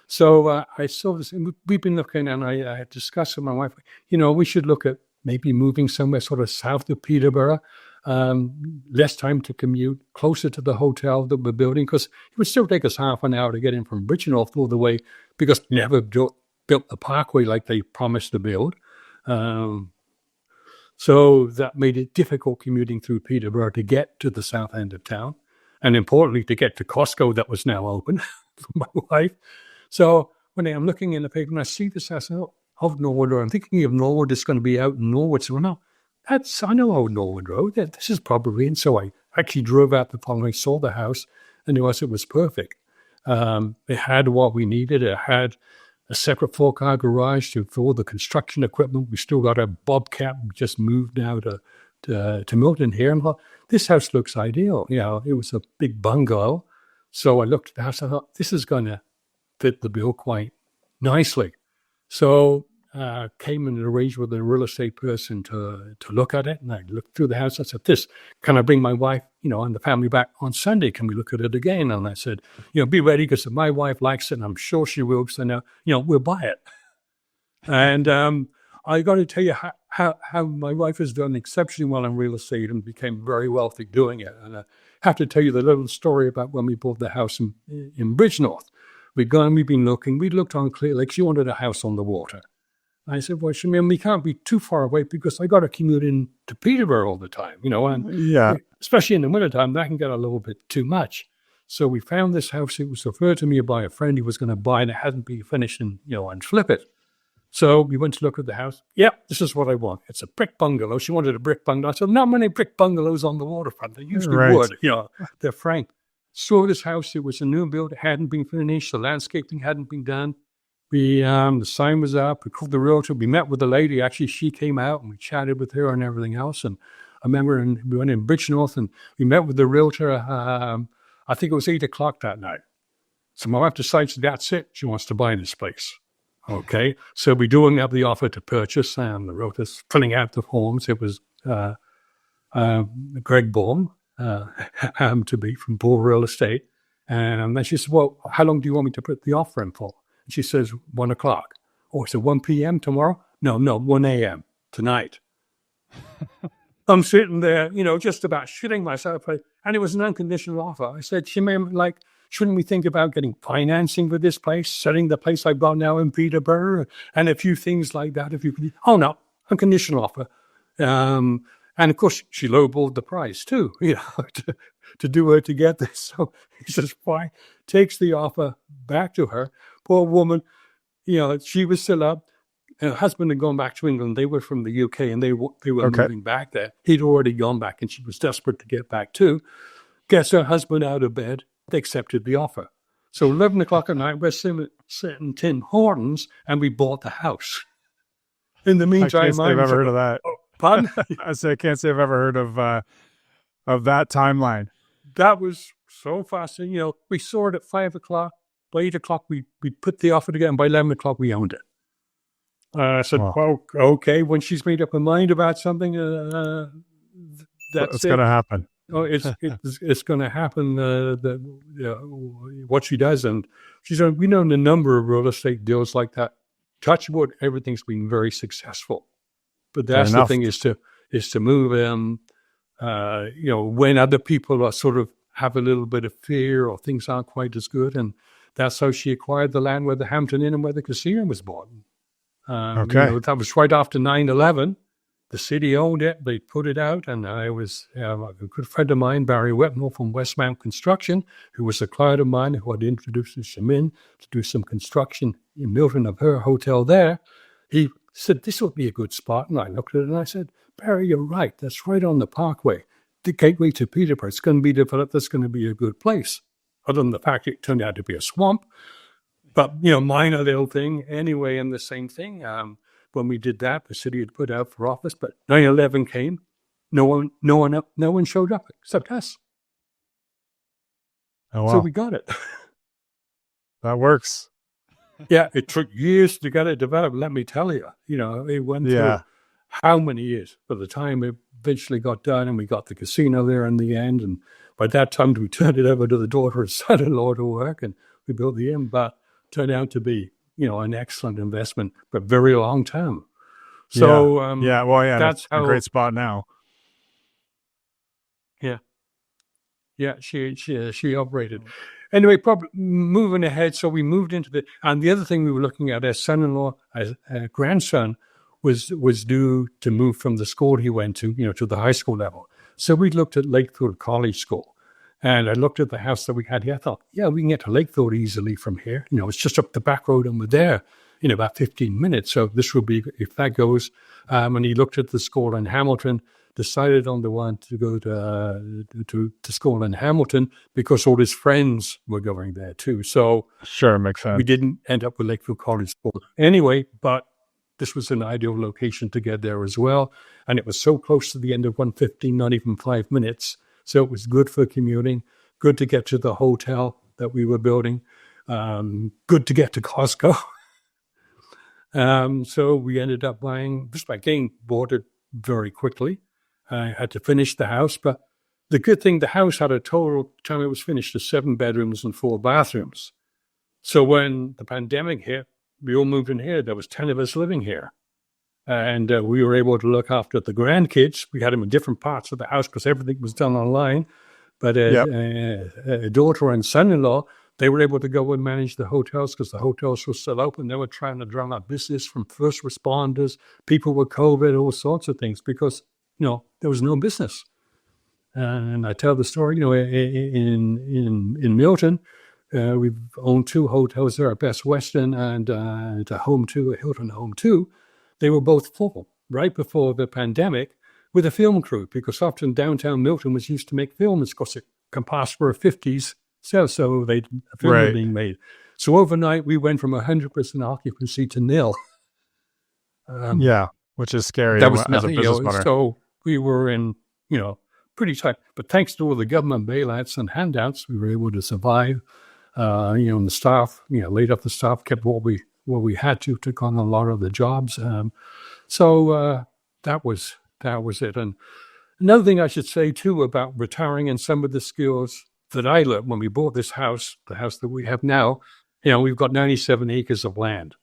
So I saw this, and we've been looking, and I had discussed with my wife, we should look at maybe moving somewhere sort of south of Peterborough, less time to commute, closer to the hotel that we're building, because it would still take us half an hour to get in from Bridgenorth all the way, because we never built the parkway like they promised to build. So that made it difficult commuting through Peterborough to get to the south end of town, and importantly, to get to Costco that was now open for my wife. So when I'm looking in the paper and I see this house of Norwood Road, I'm thinking of Norwood, it's going to be out in Norwood. So no, I know Old Norwood Road. This is probably, and so I actually drove out the following, saw the house, and it was perfect. It had what we needed. It had a separate 4-car garage for all the construction equipment. We still got a Bobcat. We just moved now to Milton here. And I thought, this house looks ideal. It was a big bungalow. So I looked at the house. I thought, this is going to fit the bill quite nicely. So came and arranged with a real estate person to look at it. And I looked through the house. I said, can I bring my wife, and the family back on Sunday? Can we look at it again? And I said, be ready, because if my wife likes it, and I'm sure she will, so now, we'll buy it. And I got to tell you how my wife has done exceptionally well in real estate and became very wealthy doing it. And I have to tell you the little story about when we bought the house in Bridgenorth. We've been looking. We looked on Clear Lake. She wanted a house on the water. I said, well, we can't be too far away because I got to commute in to Peterborough all the time, and especially in the wintertime, that can get a little bit too much. So we found this house. It was referred to me by a friend who was going to buy it. It hadn't been finished and flip it. So we went to look at the house. Yeah, this is what I want. It's a brick bungalow. She wanted a brick bungalow. I said, not many brick bungalows on the waterfront. They usually would, they're frank. Saw this house. It was a new build. It hadn't been finished. The landscaping hadn't been done. The sign was up. We called the realtor. We met with the lady. Actually, she came out and we chatted with her and everything else. And I remember we went in Bridgenorth and we met with the realtor. I think it was 8:00 that night. So my wife decides that's it. She wants to buy this place. Okay. So we doing up the offer to purchase, and the realtor's filling out the forms. It was Greg Baum, happened to be from Bull Real Estate. And then she said, well, how long do you want me to put the offer in for? And she says, 1:00. Oh, so 1 p.m. tomorrow? No, 1 a.m. tonight. I'm sitting there, just about shitting myself. And it was an unconditional offer. I said, shouldn't we think about getting financing for this place, selling the place I bought now in Peterborough, and a few things like that? If you could, oh no, unconditional offer. And of course, she lowballed the price too, to do her to get this. So he says, fine, takes the offer back to her. Poor woman, she was still up. Her husband had gone back to England. They were from the UK, and they were moving back there. He'd already gone back, and she was desperate to get back too. Gets her husband out of bed. They accepted the offer. So 11:00 at night, we're sitting Tim Hortons, and we bought the house. In the meantime, I can't say I've ever heard of that. Oh, pardon? I can't say I've ever heard of that timeline. That was so fast. And, we saw it at 5:00. By 8:00, we put the offer together, and by 11:00, we owned it. I said, well, okay, when she's made up her mind about something, that's going to happen. Oh, it's going to happen. What she does, and she's done. We know a number of real estate deals like that. Touch wood, everything's been very successful. But that's the thing, is to move in. When other people are sort of have a little bit of fear or things aren't quite as good, and that's how she acquired the land where the Hampton Inn and where the casino was bought. That was right after 9/11. The city owned it. They put it out, and I was a good friend of mine, Barry Whitmore from Westmount Construction, who was a client of mine who had introduced us to do some construction in Milton of her hotel there. He said, this would be a good spot. And I looked at it and I said, Barry, you're right. That's right on the parkway. The gateway to Peterborough. It's going to be developed. That's going to be a good place. Other than the fact it turned out to be a swamp. But, minor little thing anyway, and the same thing. When we did that, the city had put out for office, but 9/11 came. No one showed up except us. Oh, wow. So we got it. That works. Yeah, it took years to get it developed. Let me tell you, it went through how many years. By the time it eventually got done, and we got the casino there in the end, and by that time we turned it over to the daughter and son-in-law to work, and we built the inn. But it turned out to be an excellent investment, but very long term. So, that's a great spot now. Yeah, she operated. Anyway, probably moving ahead. So we moved into and the other thing we were looking at, as son-in-law, as grandson was due to move from the school he went to, to the high school level. So we looked at Lakefield College School. And I looked at the house that we had here. I thought, we can get to Lakefield easily from here. It's just up the back road and we're there in about 15 minutes. So this will be, if that goes. And he looked at the school in Hamilton. decided on the one to go to school in Hamilton because all his friends were going there too. So Sure, makes sense. we didn't end up with Lakeville College School anyway, but this was an ideal location to get there as well. And it was so close to the end of 115, not even 5 minutes. So it was good for commuting, good to get to the hotel that we were building, good to get to Costco. So we ended up bought it very quickly. I had to finish the house, but the good thing, the house had a total, time it was finished, of 7 bedrooms and 4 bathrooms. So when the pandemic hit, we all moved in here. There was 10 of us living here. And we were able to look after the grandkids. We had them in different parts of the house because everything was done online. But a daughter and son-in-law, they were able to go and manage the hotels because the hotels were still open. They were trying to drum up business from first responders, people with COVID, all sorts of things because, there was no business. And I tell the story, in Milton, we've owned 2 hotels there, Best Western and a Hilton Home 2. They were both full right before the pandemic with a film crew because often downtown Milton was used to make films because it can pass for a 50s. So a film was being made. So overnight, we went from 100% occupancy to nil. Which is scary. That was as a business owner. So we were in, pretty tight. But thanks to all the government bailouts and handouts, we were able to survive. And the staff, laid off the staff, kept what we had to, took on a lot of the jobs. So that was it. And another thing I should say too about retiring and some of the skills that I learned when we bought this house, the house that we have now, we've got 97 acres of land.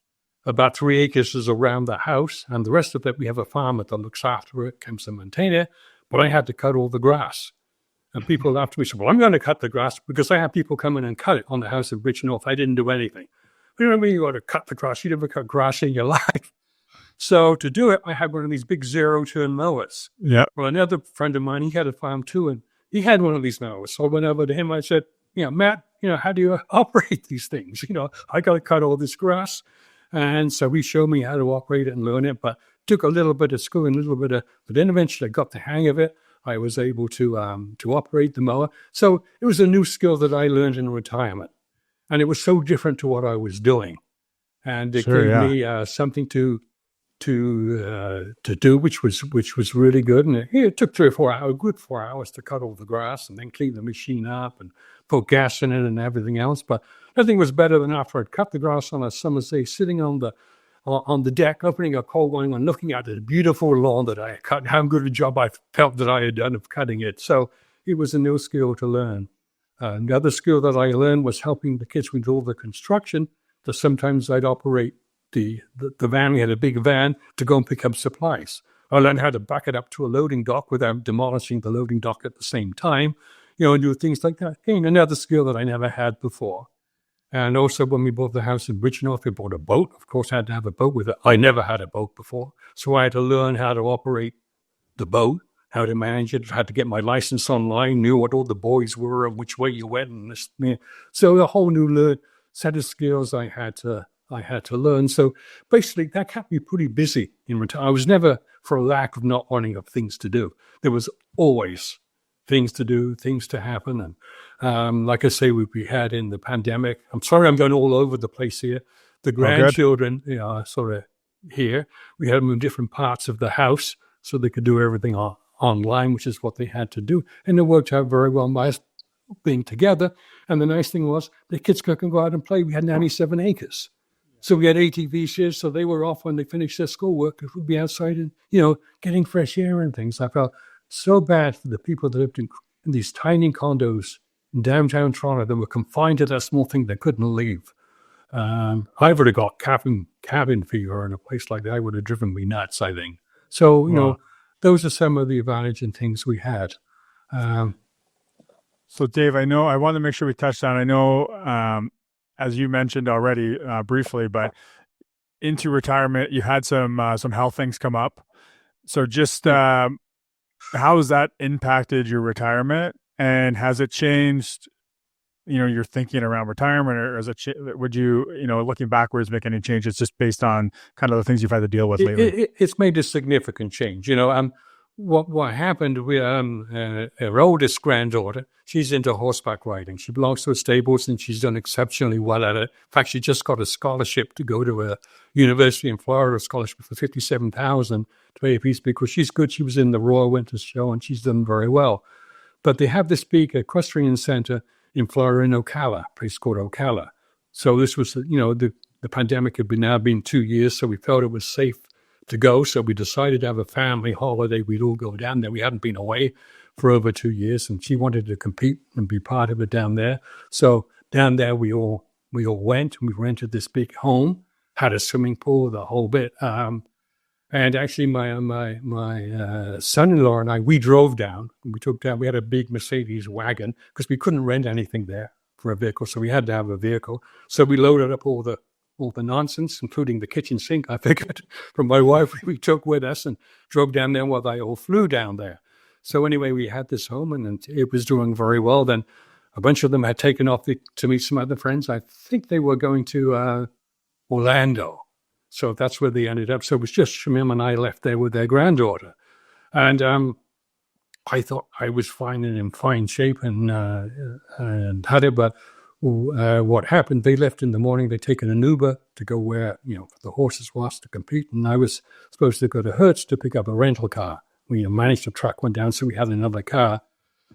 About 3 acres is around the house, and the rest of it, we have a farmer that looks after it, comes to maintain it. But I had to cut all the grass. And people after me said, well, I'm going to cut the grass because I have people come in and cut it on the house in Bridge North. I didn't do anything. You know what I mean? You got to cut the grass. You never cut grass in your life. So to do it, I had one of these big 0-turn mowers. Yeah. Well, another friend of mine, he had a farm too, and he had one of these mowers. So I went over to him. I said, Matt, how do you operate these things? I got to cut all this grass. And so he showed me how to operate it and learn it, but took a little bit of schooling, but then eventually I got the hang of it. I was able to operate the mower. So it was a new skill that I learned in retirement. And it was so different to what I was doing. And it gave me something to do, which was really good. And it took 3 or 4 hours, good 4 hours to cut all the grass and then clean the machine up and put gas in it and everything else. But nothing was better than after I'd cut the grass on a summer's day, sitting on the deck, opening a cold going and looking at the beautiful lawn that I had cut, how good a job I felt that I had done of cutting it. So it was a new skill to learn. The other skill that I learned was helping the kids with all the construction. That sometimes I'd operate the van. We had a big van to go and pick up supplies. I learned how to back it up to a loading dock without demolishing the loading dock at the same time, and do things like that. Again, another skill that I never had before. And also when we bought the house in Bridgenorth, we bought a boat. Of course, I had to have a boat with it. I never had a boat before. So I had to learn how to operate the boat, how to manage it, had to get my license online, knew what all the buoys were and which way you went. And this, so a whole new set of skills I had to learn. So basically that kept me pretty busy in retirement. I was never for a lack of not wanting of things to do. There was always things to do, things to happen. And like I say, we had in the pandemic, I'm sorry I'm going all over the place here. The grandchildren, sort of here. We had them in different parts of the house so they could do everything online, which is what they had to do. And it worked out very well by us being together. And the nice thing was the kids could go out and play. We had 97 acres. So we had ATV sheds, so they were off when they finished their schoolwork. We'd be outside and, getting fresh air and things. I felt so bad for the people that lived in these tiny condos in downtown Toronto that were confined to that small thing they couldn't leave. I would have got cabin fever in a place like that. I would have driven me nuts, I think. So, those are some of the advantage and things we had. So, Dave, I want to make sure we touched on, I know, as you mentioned already briefly, but into retirement, you had some health things come up. So just how has that impacted your retirement, and has it changed, your thinking around retirement, or has it would you, looking backwards, make any changes just based on kind of the things you've had to deal with lately? It's made a significant change. what happened, our oldest granddaughter, she's into horseback riding. She belongs to a stables and she's done exceptionally well at it. In fact, she just got a scholarship to go to a university in Florida, a scholarship for $57,000 to pay a piece because she's good. She was in the Royal Winter Show and she's done very well. But they have this big equestrian center in Florida in Ocala, a place called Ocala. So this was, the pandemic had now been 2 years, so we felt it was safe to go. So we decided to have a family holiday. We'd all go down there. We hadn't been away for over 2 years, and she wanted to compete and be part of it down there. So down there, we all went, and we rented this big home, had a swimming pool, the whole bit. And actually, my son-in-law and I, we drove down. We had a big Mercedes wagon because we couldn't rent anything there for a vehicle, so we had to have a vehicle. So we loaded up all the nonsense, including the kitchen sink, I figured, from my wife, we took with us and drove down there while they all flew down there. So anyway, we had this home and it was doing very well. Then a bunch of them had taken off to meet some other friends. I think they were going to Orlando. So that's where they ended up. So it was just Shamim and I left there with their granddaughter. And I thought I was fine and in fine shape and had it, but what happened, they left in the morning, they'd taken an Uber to go where, the horses was to compete. And I was supposed to go to Hertz to pick up a rental car. We managed to track one down, so we had another car.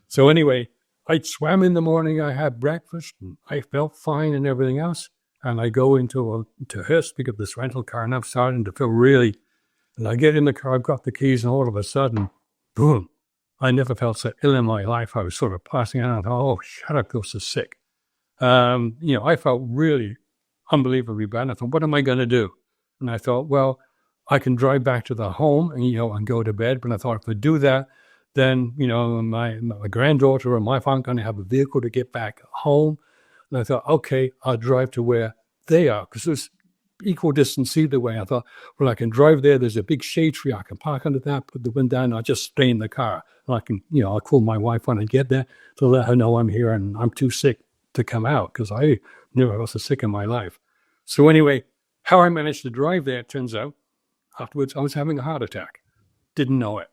So anyway, I swam in the morning, I had breakfast, and I felt fine and everything else. And I go to Hertz to pick up this rental car, and I'm starting to feel really, and I get in the car, I've got the keys, and all of a sudden, boom, I never felt so ill in my life. I was sort of passing out, and I thought, oh, shut up, I feel so sick. I felt really unbelievably bad. I thought, what am I going to do? And I thought, well, I can drive back to the home and go to bed. But I thought if I do that, then, my granddaughter and my wife aren't going to have a vehicle to get back home. And I thought, okay, I'll drive to where they are because there's equal distance either way. I thought, well, I can drive there. There's a big shade tree. I can park under that, put the window down, and I'll just stay in the car. And I can, I'll call my wife when I get there to let her know I'm here and I'm too sick to come out because I never was so sick in my life. So anyway, how I managed to drive there, it turns out, afterwards I was having a heart attack. Didn't know it.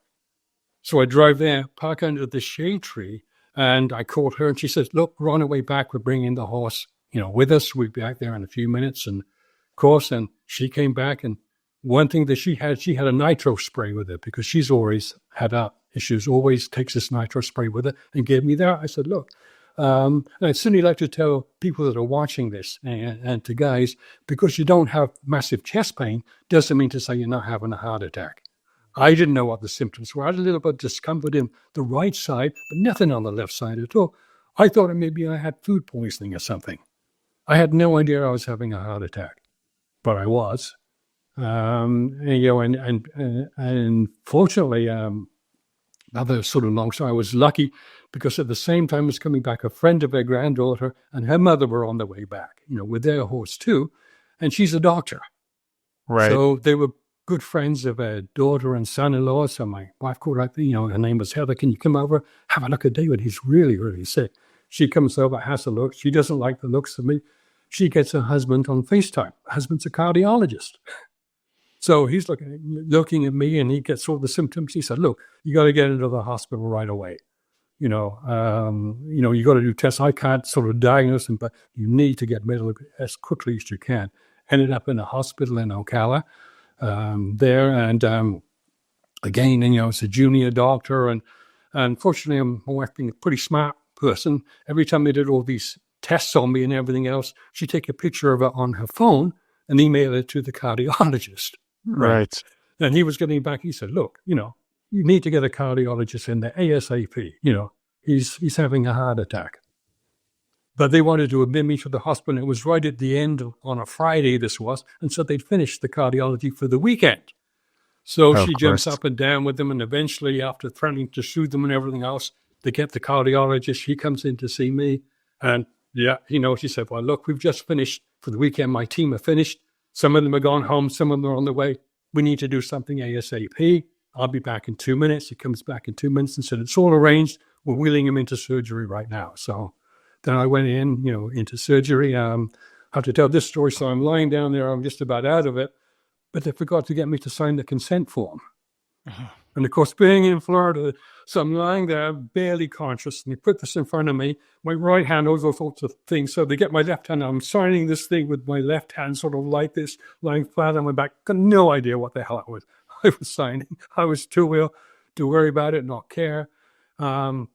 So I drive there, park under the shade tree, and I called her and she says, look, we're on our way back. We're bringing the horse, with us. We'll be back there in a few minutes. And of course, and she came back, and one thing that she had a nitro spray with her because she's always had issues, always takes this nitro spray with her and gave me that. I said, look, and I'd certainly like to tell people that are watching this and to guys, because you don't have massive chest pain doesn't mean to say you're not having a heart attack. I didn't know what the symptoms were. I had a little bit of discomfort in the right side, but nothing on the left side at all. I thought maybe I had food poisoning or something. I had no idea I was having a heart attack, but I was. And fortunately, another sort of long story, I was lucky because at the same time as coming back, a friend of her granddaughter and her mother were on their way back, with their horse too. And she's a doctor. Right. So they were good friends of her daughter and son-in-law. So my wife called out, her name was Heather. Can you come over, have a look at David? He's really, really sick. She comes over, has a look. She doesn't like the looks of me. She gets her husband on FaceTime. Her husband's a cardiologist. So he's looking at me and he gets all the symptoms. He said, look, you got to get into the hospital right away. You got to do tests. I can't sort of diagnose him, but you need to get medical as quickly as you can. Ended up in a hospital in Ocala there. And again, it's a junior doctor. And unfortunately, my wife being a pretty smart person, every time they did all these tests on me and everything else, she'd take a picture of it on her phone and email it to the cardiologist. Right. And he was getting back. He said, look, you need to get a cardiologist in there ASAP. He's having a heart attack. But they wanted to admit me to the hospital. It was right at the end on a Friday, this was. And so they'd finished the cardiology for the weekend. So she jumps up and down with them. And eventually, after threatening to sue them and everything else, they get the cardiologist. He comes in to see me. And she said, well, look, we've just finished for the weekend. My team are finished. Some of them are gone home. Some of them are on the way. We need to do something ASAP. I'll be back in 2 minutes. He comes back in 2 minutes and said, it's all arranged. We're wheeling him into surgery right now. So then I went into surgery. I have to tell this story. So I'm lying down there. I'm just about out of it. But they forgot to get me to sign the consent form. And of course, being in Florida, so I'm lying there, barely conscious, and they put this in front of me. My right hand, all those sorts of things. So they get my left hand. I'm signing this thing with my left hand, sort of like this, lying flat on my back. Got no idea what the hell I was signing. I was too ill to worry about it, not care. But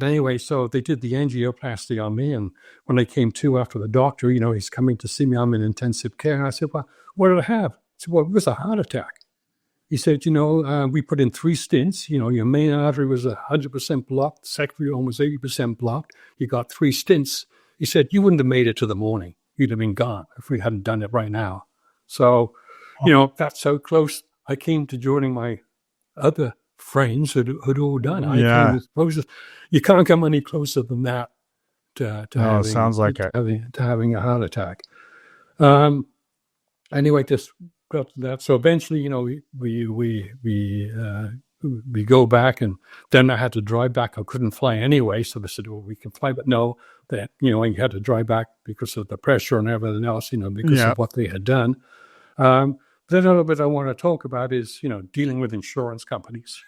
anyway, so they did the angioplasty on me. And when I came to after the doctor, he's coming to see me. I'm in intensive care. And I said, well, what did I have? He said, well, it was a heart attack. He said, we put in 3 stents. Your main artery was 100% blocked. The secondary one was 80% blocked. You got 3 stents. He said, you wouldn't have made it to the morning. You'd have been gone if we hadn't done it right now. So, that's so close. I came to joining my other friends who'd all done. I came as close as, you can't come any closer than that to having a heart attack. Anyway, just got to that. So eventually, we go back, and then I had to drive back. I couldn't fly anyway, so they said, "Well, we can fly," but no, that you had to drive back because of the pressure and everything else, because of what they had done. The other bit I want to talk about is, dealing with insurance companies.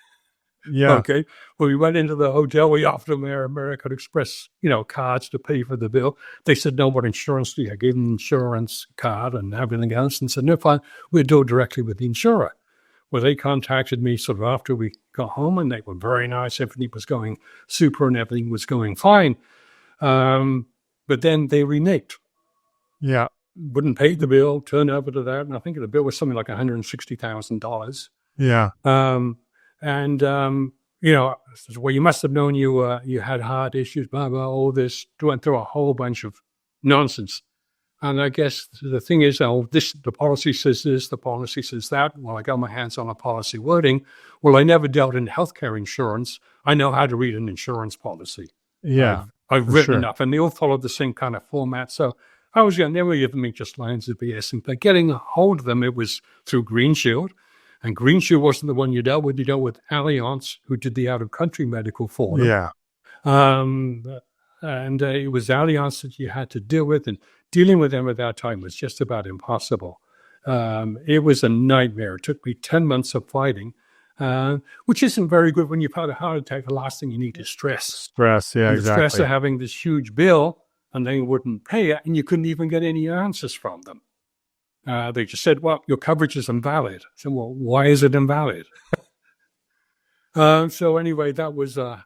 Yeah. Okay. Well, we went into the hotel. We offered them their American Express, cards to pay for the bill. They said, no, what insurance do you? I gave them an insurance card and everything else, and said, no, fine, we'll do it directly with the insurer. Well, they contacted me sort of after we got home, and they were very nice. Everything was going super and everything was going fine. But then they reneged. Yeah. Wouldn't pay the bill, turned over to that. And I think the bill was something like $160,000. Yeah. Well, you must have known you had heart issues, blah, blah, all this, went through a whole bunch of nonsense. And I guess the thing is, the policy says this, the policy says that. Well, I got my hands on a policy wording. Well, I never dealt in healthcare insurance. I know how to read an insurance policy. Yeah. I've written enough, and they all follow the same kind of format. So I was going to never give me just lines of BS. But getting a hold of them, it was through Green Shield. And Green Shield wasn't the one you dealt with. You dealt with Allianz, who did the out-of-country medical for them. Yeah. And it was Allianz that you had to deal with, and dealing with them at that time was just about impossible. It was a nightmare. It took me 10 months of fighting, which isn't very good when you've had a heart attack. The last thing you need is stress. Stress, yeah, and exactly. The stress of having this huge bill, and they wouldn't pay it, and you couldn't even get any answers from them. They just said, well, your coverage is invalid. I said, well, why is it invalid? So anyway, that was a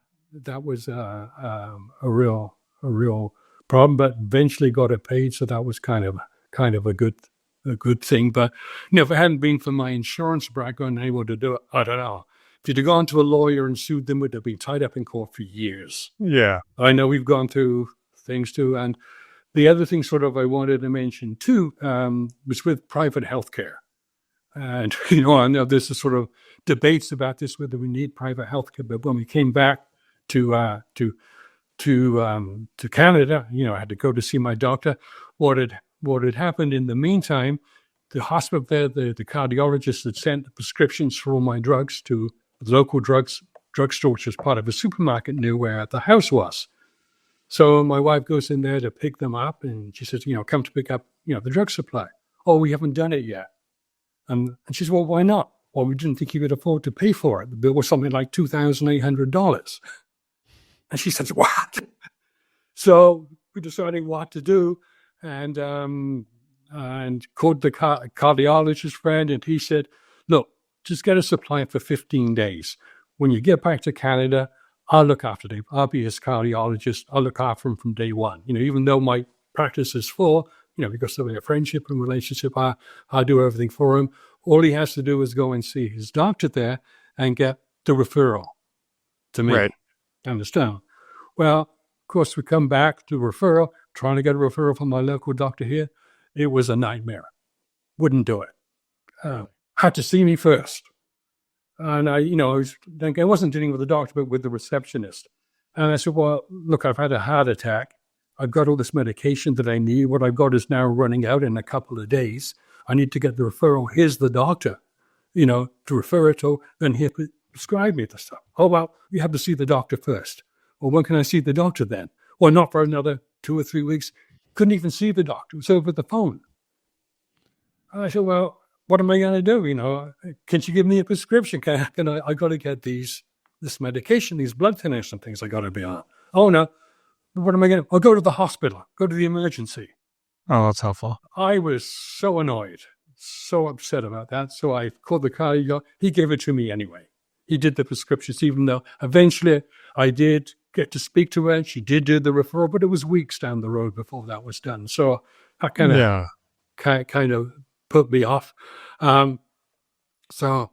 real problem, but eventually got it paid. So that was kind of a good thing. But if it hadn't been for my insurance background and able to do it, I don't know. If you'd have gone to a lawyer and sued them, would have been tied up in court for years. Yeah. I know we've gone through things too. And the other thing sort of I wanted to mention too was with private healthcare. And, I know there's a sort of debates about this, whether we need private healthcare. But when we came back to Canada, I had to go to see my doctor. What had happened in the meantime, the hospital there, the cardiologist had sent the prescriptions for all my drugs to the local drugstore, which was part of a supermarket near where the house was. So my wife goes in there to pick them up, and she says, come to pick up, the drug supply. Oh, we haven't done it yet. And she says, well, why not? Well, we didn't think you could afford to pay for it. The bill was something like $2,800. And she says, what? So we decided what to do, and called the cardiologist friend, and he said, look, just get a supply for 15 days. When you get back to Canada, I'll look after Dave. I'll be his cardiologist. I'll look after him from day one. Even though my practice is full, because of a friendship and relationship, I'll do everything for him. All he has to do is go and see his doctor there and get the referral to me. Right. Understand? Well, of course, we come back to referral, trying to get a referral from my local doctor here. It was a nightmare. Wouldn't do it. Had to see me first. And I wasn't dealing with the doctor, but with the receptionist. And I said, well, look, I've had a heart attack. I've got all this medication that I need. What I've got is now running out in a couple of days. I need to get the referral. Here's the doctor, to refer it to. Then he'll prescribe me the stuff. Oh, well, you have to see the doctor first. Well, when can I see the doctor then? Well, not for another 2 or 3 weeks. Couldn't even see the doctor. It was over the phone. And I said, well, what am I going to do? Can you give me a prescription? I got to get this medication, these blood thinners and things I got to be on. Oh, no. What am I going to do? I'll go to the hospital, go to the emergency. Oh, that's helpful. I was so annoyed, so upset about that. So I called the cardiologist. He gave it to me anyway. He did the prescriptions, even though eventually I did get to speak to her. She did do the referral, but it was weeks down the road before that was done. So I kind of put me off. So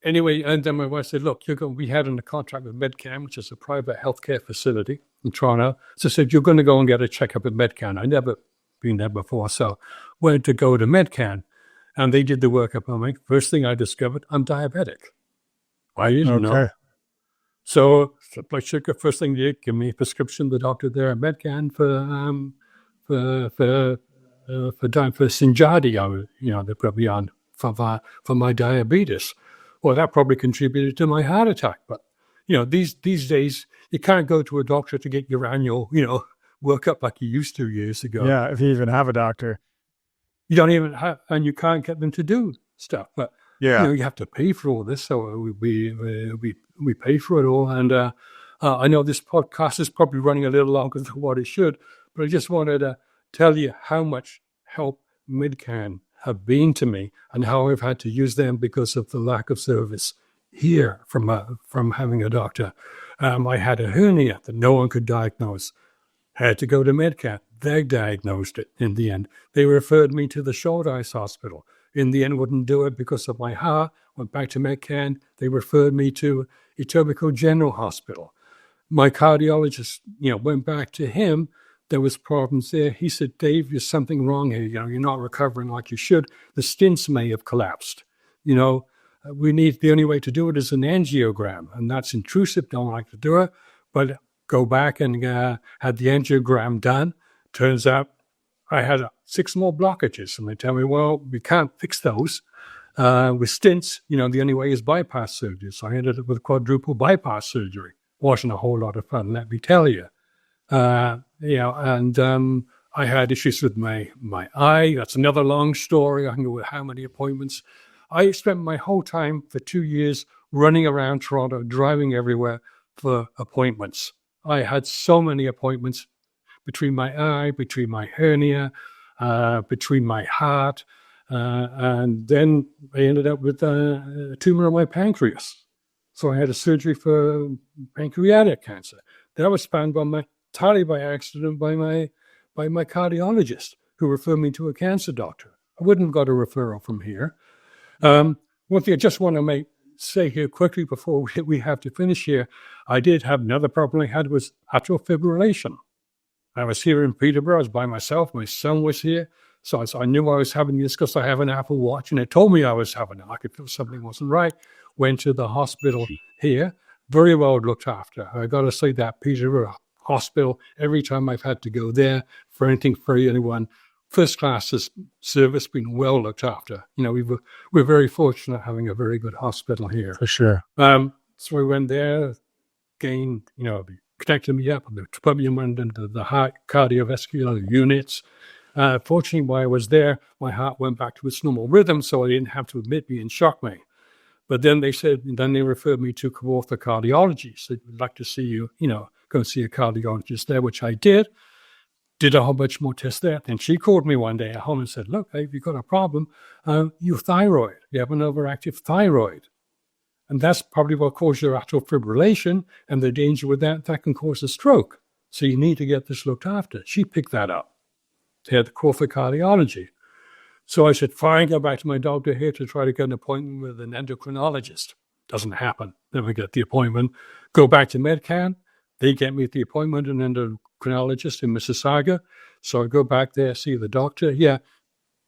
anyway, and then my wife said, look, we had a contract with Medcan, which is a private healthcare facility in Toronto. So I said, you're going to go and get a checkup at Medcan. I'd never been there before. So went to go to Medcan, and they did the workup on me. First thing I discovered, I'm diabetic. I didn't know. So blood sugar, first thing they did, give me a prescription, the doctor there at Medcan for Synjadi, they put me on for my diabetes. Well, that probably contributed to my heart attack. But, these days, you can't go to a doctor to get your annual, workup like you used to years ago. Yeah, if you even have a doctor. You don't even have, and you can't get them to do stuff. But, you have to pay for all this. So we pay for it all. And I know this podcast is probably running a little longer than what it should, but I just wanted to tell you how much help Medcan have been to me and how I've had to use them because of the lack of service here from having a doctor. I had a hernia that no one could diagnose. Had to go to Medcan. They diagnosed it in the end. They referred me to the Shouldice Hospital. In the end, wouldn't do it because of my heart. Went back to Medcan. They referred me to Etobicoke General Hospital. My cardiologist, went back to him. There was problems there. He said, Dave, there's something wrong here. You're not recovering like you should. The stents may have collapsed. The only way to do it is an angiogram, and that's intrusive. Don't like to do it, but go back and had the angiogram done. Turns out I had 6 more blockages, and they tell me, well, we can't fix those. With stents, the only way is bypass surgery. So I ended up with quadruple bypass surgery. Wasn't a whole lot of fun, let me tell you. I had issues with my eye. That's another long story. I can go with how many appointments. I spent my whole time for 2 years running around Toronto, driving everywhere for appointments. I had so many appointments between my eye, between my hernia, between my heart, and then I ended up with a tumor on my pancreas. So I had a surgery for pancreatic cancer. That was found entirely by accident by my cardiologist, who referred me to a cancer doctor. I wouldn't have got a referral from here. One thing I just want to say here quickly before we have to finish here, I did have another problem I had was atrial fibrillation. I was here in Peterborough. I was by myself. My son was here. So I knew I was having this because I have an Apple Watch, and it told me I was having it. I could feel something wasn't right. Went to the hospital here. Very well looked after. I got to say that Peterborough Hospital, every time I've had to go there for anything for anyone, first class service, been well looked after. We're very fortunate having a very good hospital here. For sure. So we went there, they connected me up, and they put me into the heart cardiovascular units. Fortunately, while I was there, my heart went back to its normal rhythm, so they didn't have to admit me and shock me. But then they referred me to cardiology. So we'd like to see you, go see a cardiologist there, which I did. Did a whole bunch more tests there. Then she called me one day at home and said, look, Dave, you've got a problem. Your thyroid. You have an overactive thyroid. And that's probably what caused your atrial fibrillation. And the danger with that can cause a stroke. So you need to get this looked after. She picked that up. They had the call for cardiology. So I said, fine, go back to my doctor here to try to get an appointment with an endocrinologist. Doesn't happen. Then we get the appointment. Go back to Medcan. They get me the appointment, an endocrinologist in Mississauga. So I go back there, see the doctor. Yeah,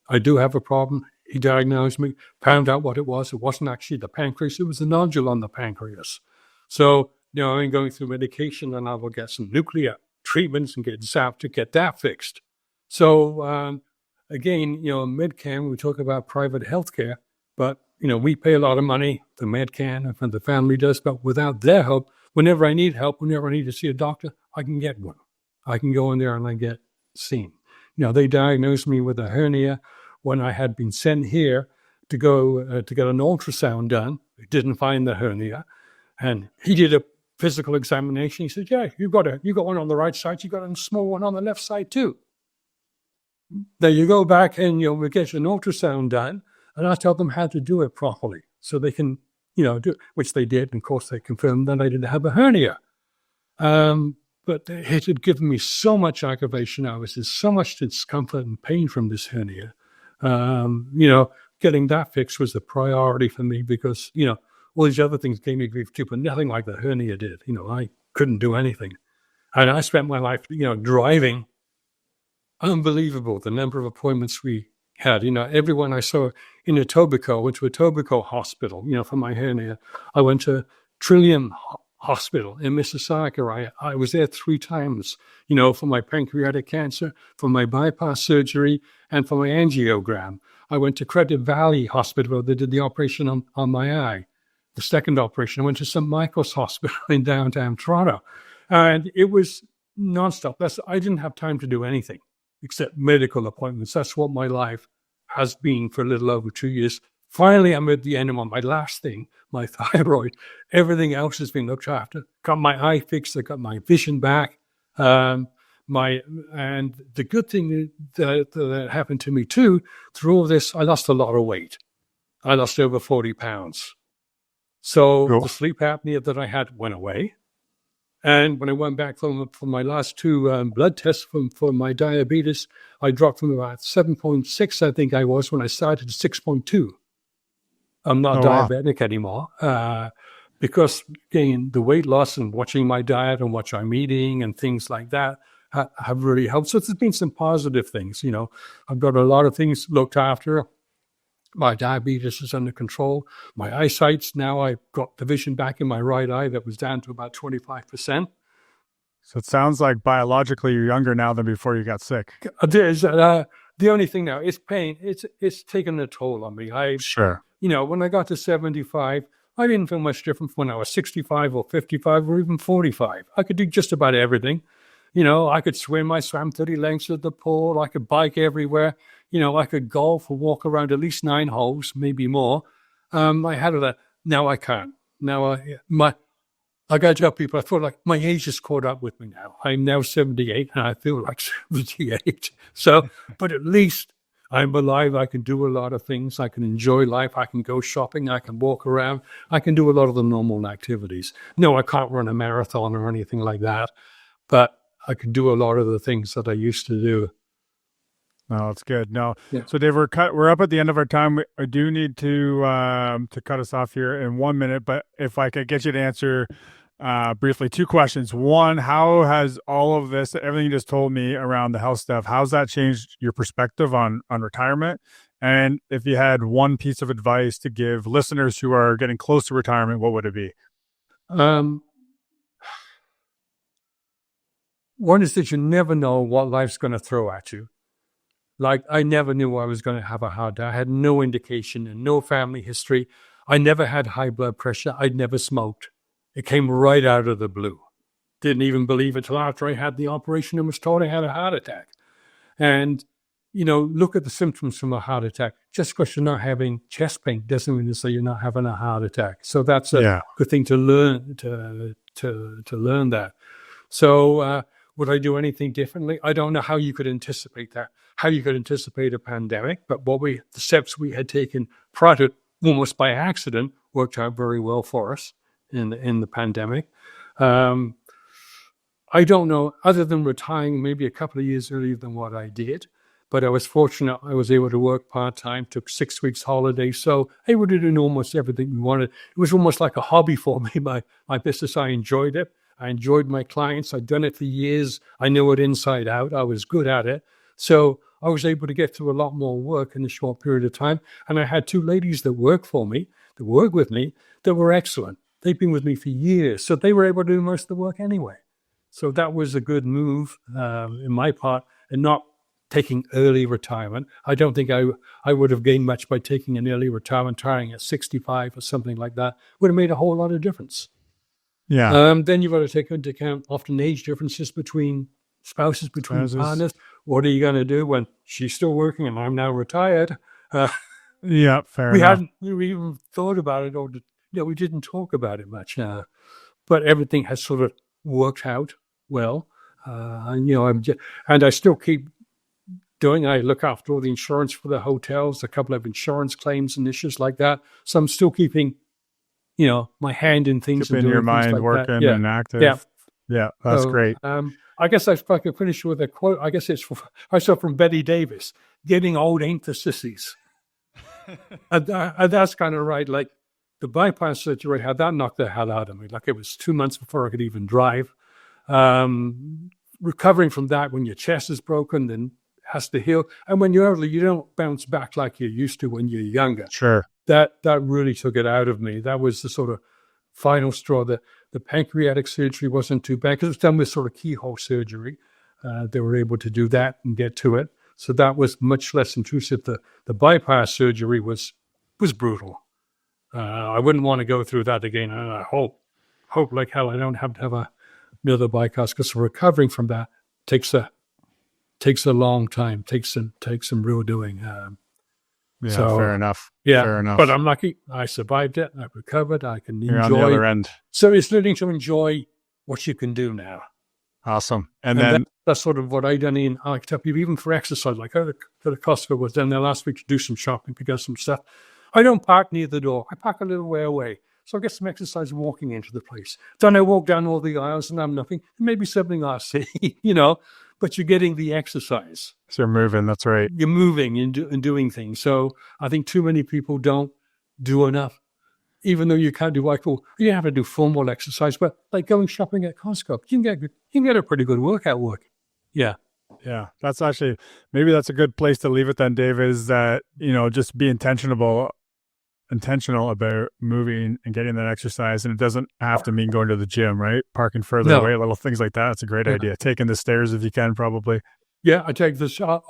I do have a problem. He diagnosed me, found out what it was. It wasn't actually the pancreas. It was a nodule on the pancreas. So, I'm going through medication, and I will get some nuclear treatments and get zapped to get that fixed. So, again, Medcan, we talk about private healthcare, but, we pay a lot of money to Medcan and the family does, but without their help, whenever I need help, whenever I need to see a doctor, I can get one. I can go in there and I get seen. They diagnosed me with a hernia when I had been sent here to go to get an ultrasound done. We didn't find the hernia. And he did a physical examination. He said, yeah, you got one on the right side. You got a small one on the left side too. Then you go back and we get an ultrasound done, and I tell them how to do it properly so they can, do which they did. And of course, they confirmed that I didn't have a hernia. But it had given me so much aggravation. I was in so much discomfort and pain from this hernia. Getting that fixed was the priority for me because, all these other things gave me grief too, but nothing like the hernia did. I couldn't do anything. And I spent my life, driving. Unbelievable, the number of appointments we had. Everyone I saw in Etobicoke, went to Etobicoke Hospital, for my hernia. I went to Trillium Hospital in Mississauga. I was there 3 times, for my pancreatic cancer, for my bypass surgery, and for my angiogram. I went to Credit Valley Hospital. They did the operation on my eye. The second operation, I went to St. Michael's Hospital in downtown Toronto. And it was nonstop. I didn't have time to do anything except medical appointments. That's what my life has been for a little over 2 years. Finally, I'm at the end of my last thing, my thyroid. Everything else has been looked after. Got my eye fixed. I got my vision back. And the good thing that happened to me too, through all this, I lost a lot of weight. I lost over 40 pounds. So Cool. The sleep apnea that I had went away. And when I went back for my last 2 blood tests for my diabetes, I dropped from about 7.6, I think I was, when I started, to 6.2. I'm not diabetic anymore because, again, the weight loss and watching my diet and what I'm eating and things like that have really helped. So there's been some positive things. I've got a lot of things looked after. My diabetes is under control. My eyesight's now, I've got the vision back in my right eye that was down to about 25%. So it sounds like biologically you're younger now than before you got sick. There's the only thing now is pain. It's taken a toll on me. Sure. When I got to 75, I didn't feel much different from when I was 65 or 55 or even 45. I could do just about everything. I could swim. I swam 30 lengths of the pool. I could bike everywhere. I could golf or walk around at least 9 holes, maybe more. I had that. Now I can't. Now I got to tell people, I feel like my age has caught up with me now. I'm now 78 and I feel like 78. So, but at least I'm alive. I can do a lot of things. I can enjoy life. I can go shopping. I can walk around. I can do a lot of the normal activities. No, I can't run a marathon or anything like that, but I can do a lot of the things that I used to do. No, that's good. No, Yeah. So Dave, we're up at the end of our time. I do need to cut us off here in 1 minute, but if I could get you to answer briefly 2 questions. One, how has all of this, everything you just told me around the health stuff, how's that changed your perspective on retirement? And if you had one piece of advice to give listeners who are getting close to retirement, what would it be? One is that you never know what life's going to throw at you. Like, I never knew I was going to have a heart attack. I had no indication and no family history. I never had high blood pressure. I'd never smoked. It came right out of the blue. Didn't even believe it till after I had the operation and was told I had a heart attack. And, look at the symptoms from a heart attack. Just because you're not having chest pain doesn't mean to say you're not having a heart attack. So that's a good thing to learn, to learn that. So would I do anything differently? I don't know how you could anticipate that, how you could anticipate a pandemic, but the steps we had taken prior to, almost by accident, worked out very well for us in the pandemic. I don't know, other than retiring maybe a couple of years earlier than what I did, but I was fortunate I was able to work part-time, took 6 weeks holiday, so able to do almost everything we wanted. It was almost like a hobby for me, my business. I enjoyed it. I enjoyed my clients. I'd done it for years. I knew it inside out. I was good at it. So I was able to get through a lot more work in a short period of time. And I had 2 ladies that work with me, that were excellent. They've been with me for years. So they were able to do most of the work anyway. So that was a good move in my part, and not taking early retirement. I don't think I would have gained much by taking an early retirement, retiring at 65 or something like that. Would have made a whole lot of difference. Yeah. Then you've got to take into account often age differences between spouses, between partners. what are you going to do when she's still working and I'm now retired? Yeah, fair We enough. hadn't really even thought about it, or we didn't talk about it much. But everything has sort of worked out well. And I still keep doing. I look after all the insurance for the hotels, a couple of insurance claims and issues like that. So I'm still keeping, my hand in things and Keeping your doing things mind like working that. Yeah, and active. yeah. Yeah, that's So, great. I guess if I could finish with a quote, I guess I saw from Betty Davis: "Getting old ain't the sissies," and that's kind of right. Like the bypass surgery, how that knocked the hell out of me. Like it was 2 months before I could even drive. Recovering from that, when your chest is broken, then has to heal. And when you're elderly, you don't bounce back like you used to when you're younger. Sure. That really took it out of me. That was the sort of final straw. The pancreatic surgery wasn't too bad because it was done with sort of keyhole surgery. They were able to do that and get to it. So that was much less intrusive. The bypass surgery was brutal. I wouldn't want to go through that again. And I hope like hell I don't have to have another bypass, because recovering from that takes a long time, takes some real doing. Fair enough. Yeah, fair enough. but I'm lucky. I survived it. I recovered. I can You're on the other enjoy. end. So it's learning to enjoy what you can do now. Awesome. And then that's sort of what I done. I like tell people, even for exercise, like I go to Costco, was down there last week to do some shopping, pick up some stuff. I don't park near the door. I park a little way away. So I get some exercise walking into the place. Then I walk down all the aisles and I'm nothing. Maybe something I see, but you're getting the exercise. So you're moving. That's right. You're moving and doing things. So I think too many people don't do enough, even though you can't do you have to do formal exercise, but like going shopping at Costco, you can get a pretty good workout work. Yeah. Yeah, that's actually, maybe that's a good place to leave it then, Dave, is that, just be intentional about moving and getting that exercise. And it doesn't have to mean going to the gym, right? Parking further away, little things like that. It's a great idea. Taking the stairs if you can, probably. Yeah, I take this. Talk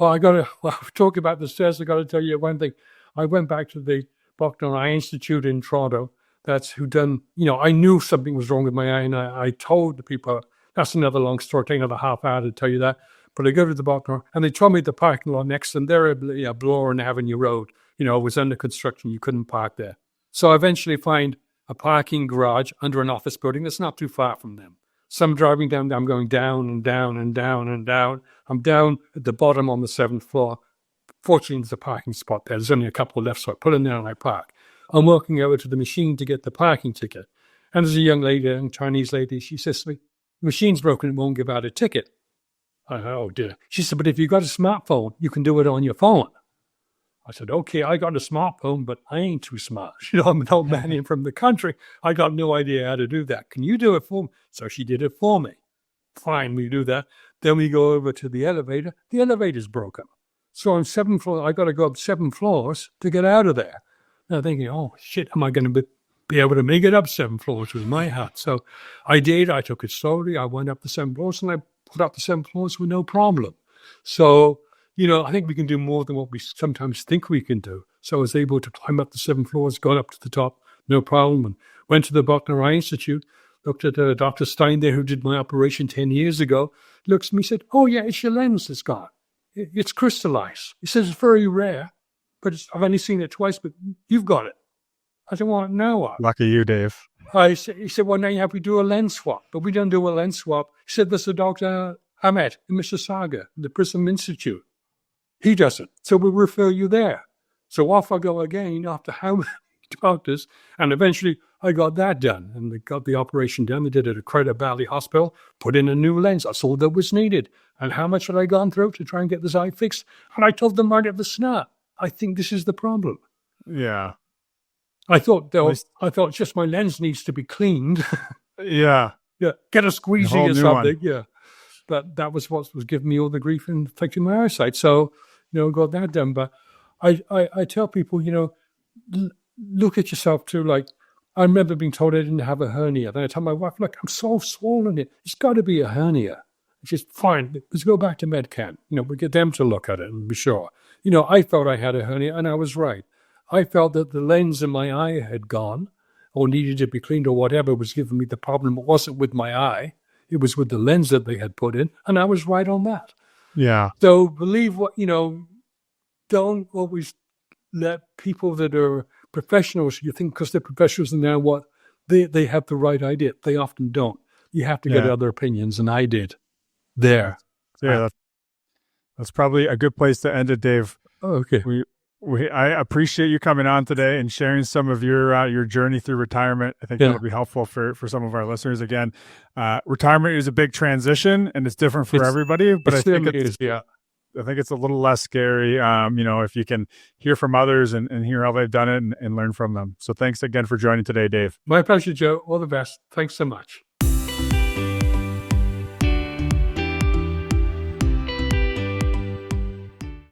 about the stairs. I got to tell you one thing. I went back to the Buckner Eye Institute in Toronto. That's who done, I knew something was wrong with my eye, and I told the people. That's another long story, take another half hour to tell you that. But I go to the Buckner, and they told me the parking lot next, and they're at Bloor Avenue Road. It was under construction. You couldn't park there. So I eventually find a parking garage under an office building that's not too far from them. So I'm driving down, I'm going down and down and down and down. I'm down at the bottom on the 7th floor. Fortunately, there's a parking spot there. There's only a couple left, so I pull in there and I park. I'm walking over to the machine to get the parking ticket. And there's a young lady, a Chinese lady, she says to me, "The machine's broken, it won't give out a ticket." Oh dear. She said, "But if you've got a smartphone, you can do it on your phone." I said, "Okay, I got a smartphone, but I ain't too smart. I'm an old man from the country. I got no idea how to do that. Can you do it for me?" So she did it for me. Fine, we do that. Then we go over to the elevator. The elevator's broken. So on 7th floor, I got to go up 7 floors to get out of there. And I'm thinking, oh, shit, am I going to be able to make it up 7 floors with my hat? So I did. I took it slowly. I went up the 7 floors, and I put up the 7 floors with no problem. So, I think we can do more than what we sometimes think we can do. So I was able to climb up the 7 floors, got up to the top, no problem, and went to the Buckner Eye Institute, looked at Dr. Stein there, who did my operation 10 years ago, looks at me and said, "Oh, yeah, it's your lens that's gone. It's crystallized." He says, "It's very rare, but I've only seen it twice, but you've got it." I said, "Well, now what?" Lucky you, Dave. He said, "Well, now you have to do a lens swap." But we don't do a lens swap. He said, "There's a doctor I met in Mississauga, the Prism Institute. He does it. So we'll refer you there." So off I go again after how many doctors. And eventually I got that done. And they got the operation done. They did it at Credit Valley Hospital, put in a new lens. That's all that was needed. And how much had I gone through to try and get this eye fixed? And I told them right at the start, I think this is the problem. Yeah. I thought just my lens needs to be cleaned. Yeah. Yeah. Get a squeegee or something. One. Yeah. But that was what was giving me all the grief and affecting my eyesight. So, got that done. But I tell people, look at yourself too. Like, I remember being told I didn't have a hernia. Then I tell my wife, "Look, I'm so swollen here. It's got to be a hernia." She's fine. Let's go back to MedCan. We get them to look at it and be sure. I felt I had a hernia, and I was right. I felt that the lens in my eye had gone or needed to be cleaned or whatever was giving me the problem. It wasn't with my eye. It was with the lens that they had put in, and I was right on that. Yeah. So believe what, don't always let people that are professionals, you think because they're professionals and now what, they have the right idea. They often don't. You have to get Yeah. other opinions, and I did there. That's probably a good place to end it, Dave. Okay. I appreciate you coming on today and sharing some of your journey through retirement. I think that'll be helpful for some of our listeners. Again, retirement is a big transition and it's different for everybody, but I think it's a little less scary, if you can hear from others and hear how they've done it and learn from them. So thanks again for joining today, Dave. My pleasure, Joe. All the best. Thanks so much.